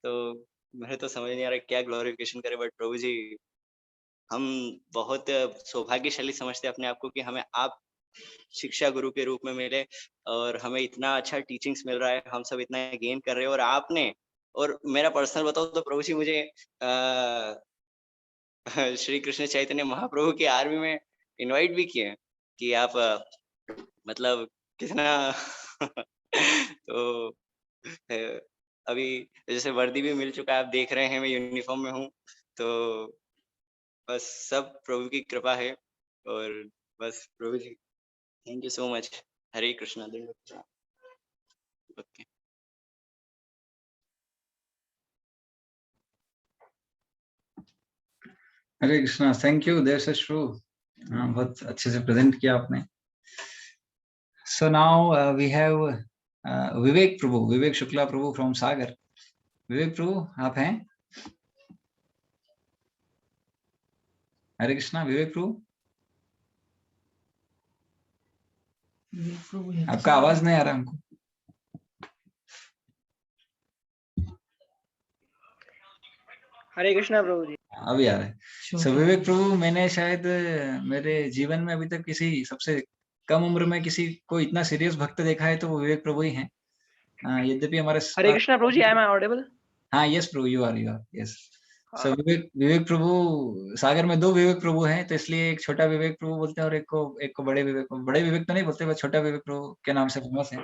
तो मुझे तो समझ नहीं आ रहा क्या ग्लोरिफिकेशन करे। बट प्रभु जी, हम बहुत सौभाग्यशाली समझते हैं अपने आप को कि हमें आप शिक्षा गुरु के रूप में मिले, और हमें इतना अच्छा टीचिंग्स मिल रहा है, हम सब इतना गेन कर रहे हैं। और आपने, और मेरा पर्सनल बताओ तो प्रभु जी मुझे श्री कृष्ण चैतन्य महाप्रभु की आर्मी में इनवाइट भी किए हैं कि आप मतलब कितना तो अभी जैसे वर्दी भी मिल चुका है, आप देख रहे हैं मैं यूनिफॉर्म में हूँ। तो बस सब प्रभु की कृपा है। और बस Prabhu ji thank you so much. Hare Krishna. Okay. Hare Krishna, thank you, देयर से श्रू, बहुत अच्छे से प्रेजेंट किया आपने। So now we have Vivek Prabhu, Vivek Shukla Prabhu from Sagar. Vivek Prabhu आप हैं? हरे कृष्णा विवेक प्रभु, आपका आवाज नहीं आ रहा हमको। हरे कृष्णा प्रभु जी। अभी आ रहा है। सो विवेक प्रभु, मैंने शायद मेरे जीवन में अभी तक किसी सबसे कम उम्र में किसी को इतना सीरियस भक्त देखा है तो वो विवेक प्रभु ही हैं। यद्यपि हमारे Hare Krishna Prabhu ji, am I audible? हाँ, yes Prabhu, you are yes. So Vivek Prabhu, Sagar में 2 विवेक प्रभु हैं, तो इसलिए एक छोटा विवेक प्रभु बोलते हैं और एक को बड़े विवेक तो नहीं बोलते, बस छोटा विवेक प्रभु के नाम से फेमस है।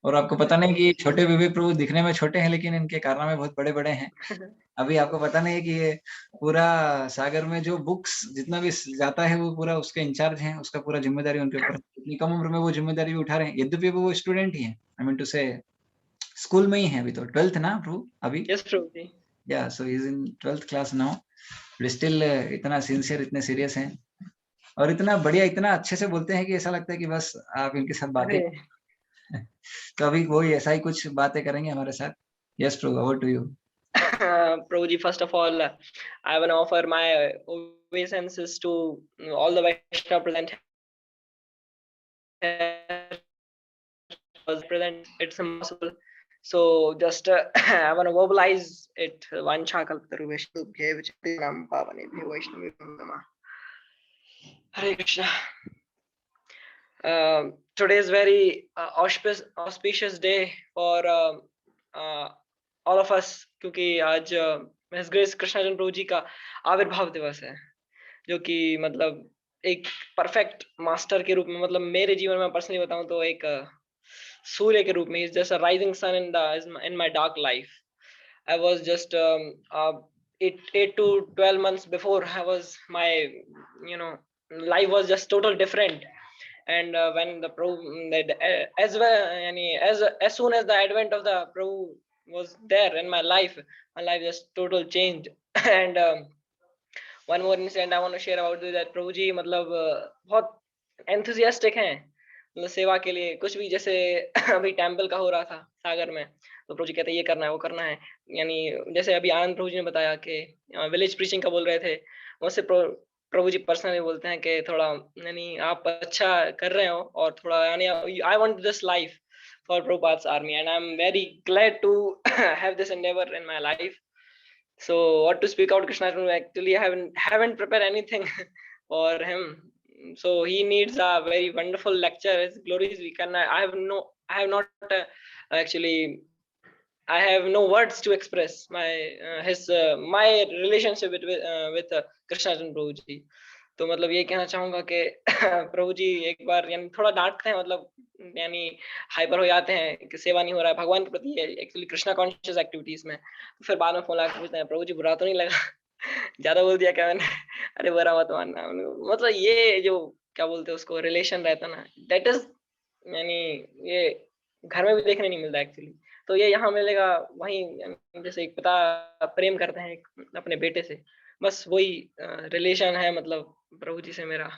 और आपको पता नहीं कि छोटे विवेक प्रभु दिखने में छोटे हैं लेकिन इनके कारनामे बहुत बड़े बड़े हैं। अभी आपको पता नहीं है कि ये पूरा सागर में जो बुक्स जितना भी जाता है वो पूरा उसके इंचार्ज हैं, उसका पूरा जिम्मेदारी उनके ऊपर। इतनी कम उम्र में वो जिम्मेदारी भी उठा रहे हैं, यद्यपि वो स्टूडेंट ही है, I mean to say school में ही है अभी, तो 12th ना प्रभु अभी? Yes Prabhu ji. Yeah so he is in 12th class now, but still इतना सिंसियर, इतने सीरियस हैं और इतना बढ़िया, इतना अच्छे से बोलते हैं कि ऐसा लगता है कि बस आप इनके साथ बातें तो अभी वही ऐसा ही कुछ बातें करेंगे हमारे साथ। Yes Prabhu, over to you. Prabhu ji, first of all I want to offer my obeisances to all the Vaishnava present was present. It's impossible. So just I want to verbalize it. Vancha kalpatarubheshtu bhye vichitinam pavanebhyo vaishnavibhyo namah. Hare Krishna. Today is very auspicious day for all of us, क्योंकि आज मिस ग्रेस कृष्णाजन प्रभु जी का आविर्भाव दिवस है, जो कि मतलब एक परफेक्ट मास्टर के रूप में, मतलब मेरे जीवन में पर्सनली बताऊं तो एक सूर्य के रूप में, is just a rising sun in my dark life. I was just 8 to 12 months before, my life was just total different. And when the Prabhu, as well, as soon as the advent of the Prabhu was there in my life just total changed. And one more incident I want to share about this, that Prabhu जी मतलब बहुत enthusiastic हैं, मतलब सेवा के लिए। कुछ भी, जैसे अभी टेम्पल का हो रहा था सागर में, तो प्रभु जी कहते हैं ये करना है, वो करना है। यानी जैसे अभी आनंद प्रभु जी ने बताया कि विलेज प्रीचिंग का बोल रहे थे, उससे प्रभु जी पर्सनली बोलते हैं कि थोड़ा यानी आप अच्छा कर रहे हो और थोड़ा यानी I want this life for Prabhupada's army, and I'm very glad to have this endeavor in my life. So what to speak out Krishna, actually I haven't prepared anything for him, so he needs a very wonderful lecture. His glories we can, I have not actually I have no words to express my my relationship with Krishnachandra Prabhu ji. तो मतलब ये कहना चाहूंगा कि प्रभु जी एक बार यानी थोड़ा डांटते हैं, मतलब यानी हाइपर हो जाते हैं कि सेवा नहीं हो रहा है भगवान के प्रति, एक्चुअली कृष्णा कॉन्शियस एक्टिविटीज में। तो फिर बाद में फोन लगा पूछते हैं, प्रभु जी बुरा तो नहीं लगा? ज्यादा बोल दिया क्या मैंने? अरे बुरा मत मानना। मतलब ये जो क्या बोलते हैं उसको, रिलेशन रहता ना, दैट इज यानी ये घर में भी देखने नहीं मिलता एक्चुअली। तो ये यहाँ मिलेगा वहीं, जैसे एक पिता प्रेम करते हैं अपने बेटे से, बस वही रिलेशन है मतलब प्रभु जी से मेरा।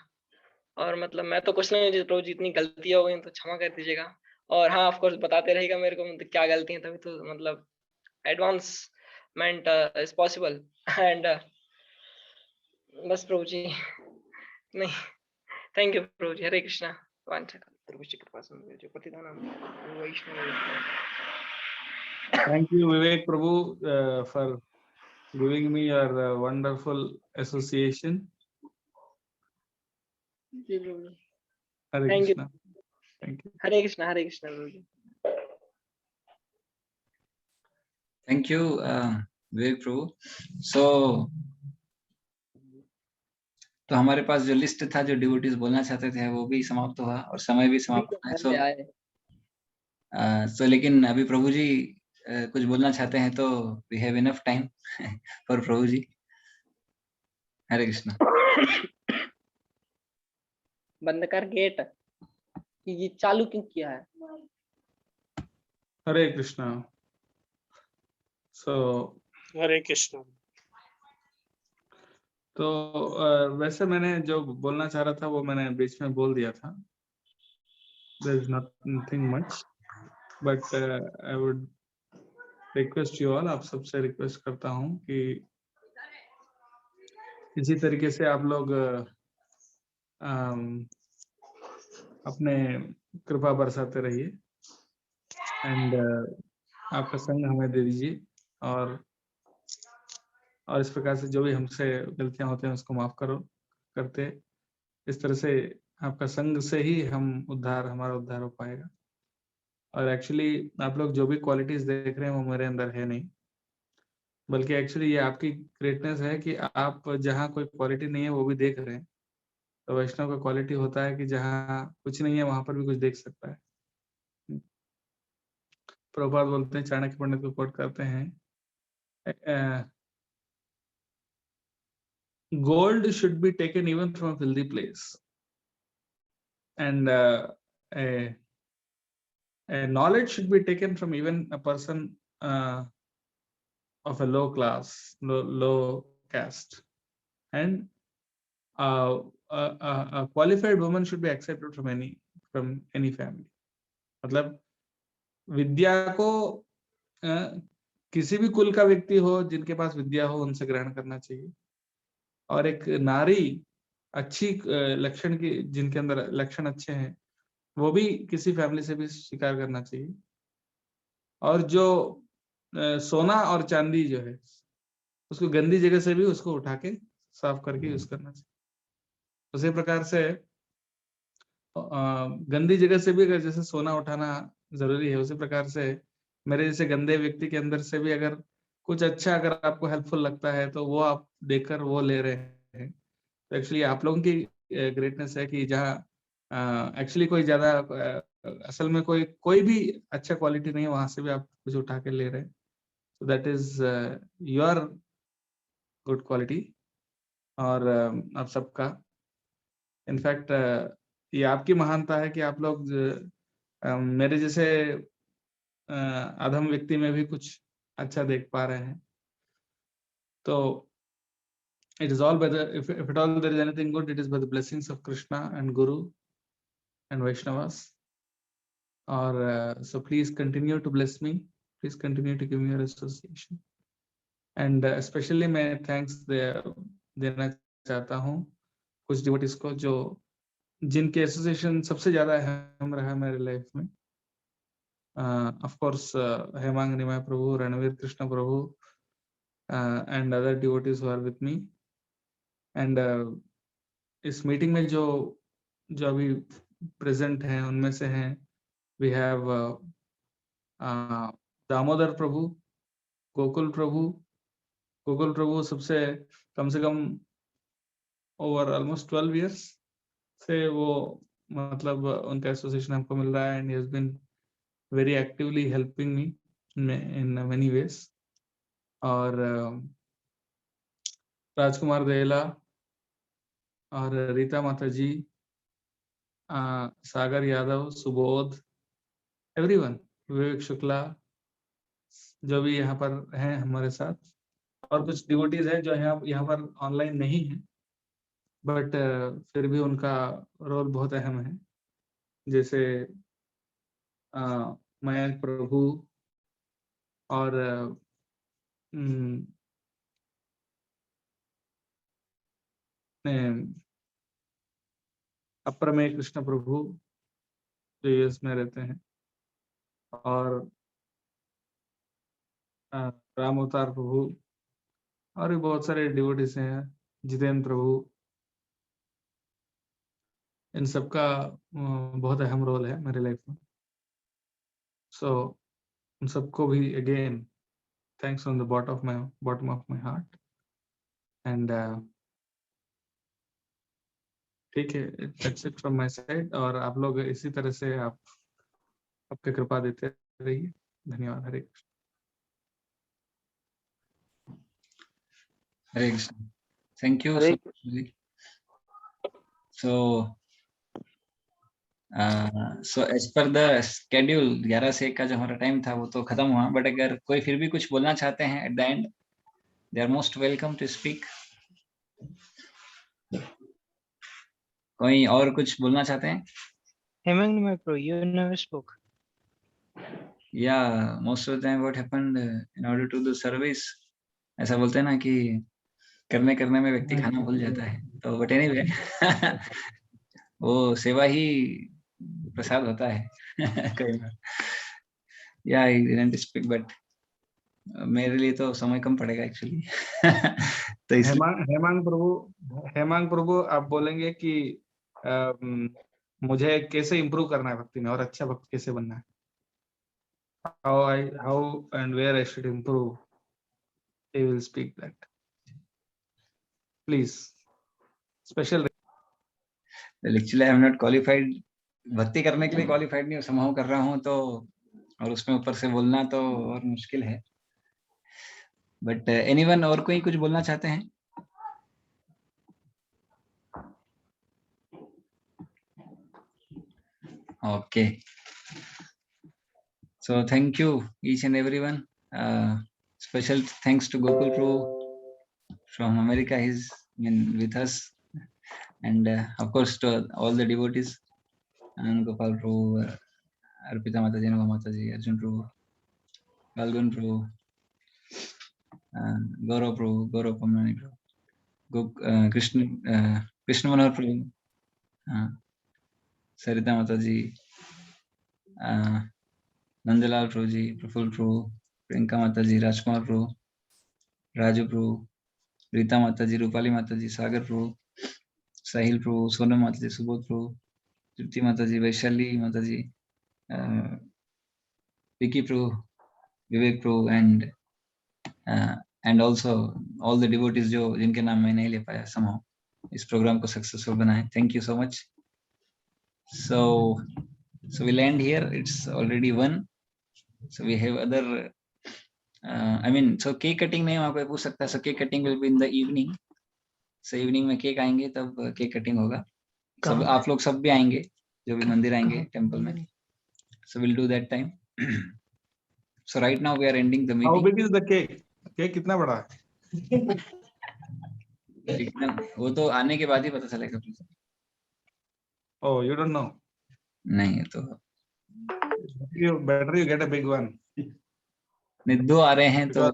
और मतलब मैं तो कुछ नहीं, प्रभु जी इतनी गलतियां हो गई तो क्षमा कर दीजिएगा। और हाँ ऑफ कोर्स बताते रहेगा मेरे को मतलब क्या गलती है, तभी तो मतलब एडवांसमेंट इज पॉसिबल। एंड बस प्रभु जी नहीं, thank you Prabhu ji. Hare Krishna. Thank you, Vivek Prabhu, for giving me your wonderful association. Hare Thank Krishna. you. Thank you. Hare Krishna, Hare Krishna Prabhu ji. Thank you Vivek Prabhu. So तो हमारे पास जो लिस्ट था, जो डिवोटीज बोलना चाहते थे, वो भी समाप्त हुआ और समय भी समाप्त हुआ है। सो लेकिन अभी प्रभु जी कुछ बोलना चाहते हैं तो we have enough time for Prabhu ji. Hare Krishna. बंद कर गेट, ये चालू क्यों किया है? Hare Krishna. So Hare Krishna. तो वैसे मैंने जो बोलना चाह रहा था वो मैंने बीच में बोल दिया था. There is nothing much, but I would request you all, आप सबसे रिक्वेस्ट करता हूँ कि इसी तरीके से आप लोग अपने कृपा बरसाते रहिए एंड आपका संग हमें दे दीजिए और इस प्रकार से जो भी हमसे गलतियां होती हैं उसको माफ करते इस तरह से आपका संग से ही हमारा उद्धार हो पाएगा. और एक्चुअली आप लोग जो भी क्वालिटीज देख रहे हैं वो मेरे अंदर है नहीं, बल्कि एक्चुअली ये आपकी ग्रेटनेस है कि आप जहाँ कोई क्वालिटी नहीं है वो भी देख रहे हैं. तो वैष्णव का क्वालिटी होता है कि जहाँ कुछ नहीं है वहां पर भी कुछ देख सकता है. प्रभुपाद बोलते हैं, चाणक्य पंडित को कोट करते हैं, gold should be taken even from a filthy place, and a knowledge should be taken from even a person of a low class, low caste, and a qualified woman should be accepted from any family. मतलब विद्या को किसी भी कुल का व्यक्ति हो जिनके पास विद्या हो उनसे ग्रहण करना चाहिए, और एक नारी अच्छी लक्षण की जिनके अंदर लक्षण अच्छे हैं वो भी किसी फैमिली से भी स्वीकार करना चाहिए. और जो सोना और चांदी जो है उसको गंदी जगह से भी उसको उठा के साफ करके यूज करना चाहिए. उसी प्रकार से गंदी जगह से भी अगर जैसे सोना उठाना जरूरी है, उसी प्रकार से मेरे जैसे गंदे व्यक्ति के अंदर से भी अगर कुछ अच्छा अगर आपको हेल्पफुल लगता है तो वो आप देखकर वो ले रहे हैं. तो एक्चुअली आप लोगों की ग्रेटनेस है कि जहाँ एक्चुअली कोई ज्यादा असल में कोई भी अच्छा क्वालिटी नहीं है वहां से भी आप कुछ उठा के ले रहे हैं. So that is your good quality. और आप सबका इनफैक्ट ये आपकी महानता है कि आप लोग मेरे जैसे अधम व्यक्ति में भी कुछ अच्छा देख पा रहे हैं. तो it is all by the if at all there is anything good, it is by the blessings of Krishna and Guru and Vaishnavas. Or so please continue to bless me, please continue to give me your association, and especially मैं thanks देना चाहता हूँ कुछ devotees को जो जिनके एसोसिएशन सबसे ज्यादा अहम रहा मेरे लाइफ में. Of course Hemang Nimai Prabhu, Ranveer Krishna Prabhu and other devotees who are with me. And इस मीटिंग में जो अभी प्रेजेंट हैं उनमें से हैं वी हैव दामोदर प्रभु, गोकुल प्रभु सबसे कम से कम ओवर ऑलमोस्ट 12 years से वो मतलब उनका एसोसिएशन हमको मिल रहा है and he has been very actively helping me in many ways. और राजकुमार देला और रीता माता जी, सागर यादव, सुबोध, एवरीवन, विवेक शुक्ला जो भी यहाँ पर हैं हमारे साथ, और कुछ डिवोटीज हैं जो यहाँ पर ऑनलाइन नहीं है बट फिर भी उनका रोल बहुत अहम है, जैसे मयंक प्रभु और अप्रमेय कृष्ण प्रभु जो यूएस में रहते हैं, और राम अवतार प्रभु, और भी बहुत सारे डिवोटीज हैं, जितेंद्र प्रभु. इन सबका बहुत अहम रोल है मेरे लाइफ में. सो उन सबको भी again thanks on the bottom of my heart. And ठीक है, that's it from my side. और आप लोग इसी तरह से आप आपके कृपा देते रहिए. धन्यवाद. Hare Krishna. Hare Krishna. Thank you so much. So as per the schedule 11 से 1 का जो हमारा टाइम था वो तो खत्म हुआ, बट अगर कोई फिर भी कुछ बोलना चाहते हैं at the end, they are most welcome to speak. कोई और कुछ बोलना चाहते हैं? Hemang Nimai Prabhu, you never spoke. Yeah, most of the time what happened in order to do service, ऐसा बोलते हैं ना कि करने में व्यक्ति खाना भूल जाता है, तो बट एनीवे वो सेवा ही प्रसाद होता है कई बार। या आई डिडंट स्पीक, बट मेरे लिए तो समय कम पड़ेगा एक्चुअली तो इसलिए हेमांग प्रभु आप बोलेंगे कि मुझे कैसे इम्प्रूव करना है भक्ति में और अच्छा भक्त कैसे बनना है, how and where I should improve, he will speak that. Please, special. Well, actually I am not qualified, भक्ति करने के लिए क्वालिफाइड नहीं हूँ, समहाउ कर रहा हूँ तो, और उसमें ऊपर से बोलना तो और मुश्किल है। बट एनीवन और कोई कुछ बोलना चाहते हैं? Okay, so thank you each and everyone. Special thanks to Gokul Prabhu from America, he's been with us, and of course to all the devotees, Anand Gopal Prabhu, Arpita Mataji, Nava Mataji, Arjun Prabhu, Falgun Prabhu, Gaurav Prabhu, Gaurav Pamani Prabhu, Krishna Manohar Prabhu, Sarita Mataji, Nandlal Prabhu ji, Prafulla Prabhu, Priyanka Mata ji, राजकुमार प्रभु, राजू प्रभु, रीता माता जी, रूपाली माता जी, सागर प्रभु, साहिल प्रभु, सोनम माता जी, सुबोध प्रभु, तृप्ति माता ji, Vaishali Mata ji, Vicky Prabhu, Vivek Prabhu, and also all the devotees जो जिनके नाम मैं नहीं ले पाया somehow इस प्रोग्राम को सक्सेसफुल बनाए। Thank you so much. So we'll end here. It's already 1. So we have other, I mean, so cake cutting नहीं वहाँ पे पूछ सकता है। So cake cutting will be in the evening. So evening में केक आएंगे तब केक कटिंग होगा। सब आप लोग सब भी आएंगे जो भी मंदिर आएंगे टेम्पल में। So we'll do that time. So right now we are ending the meeting. How big is the cake? Cake कितना बड़ा है? वो तो आने के बाद ही पता चलेगा। Oh, you don't know? नहीं तो better you get a big one. नहीं, 2 आ रहे हैं तो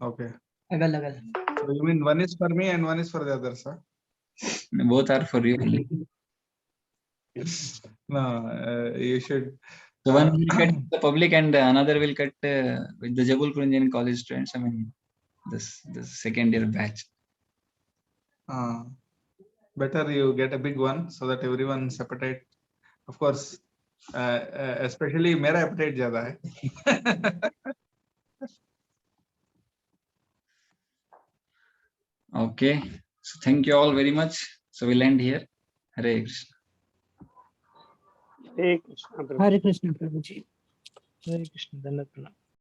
okay. अगल So you mean one is for me and one is for the others, huh? Both are for you only. No, you should. So one will cut the public and another will cut with the Jabalpur Engineering College students. I mean, this second year batch. Better you get a big one so that everyone's appetite, of course, especially मेरा appetite ज़्यादा है. Okay, so thank you all very much. So we'll end here. Hare Krishna. Hare Krishna Prabhuji. Hare Krishna, Dandavat Pranam.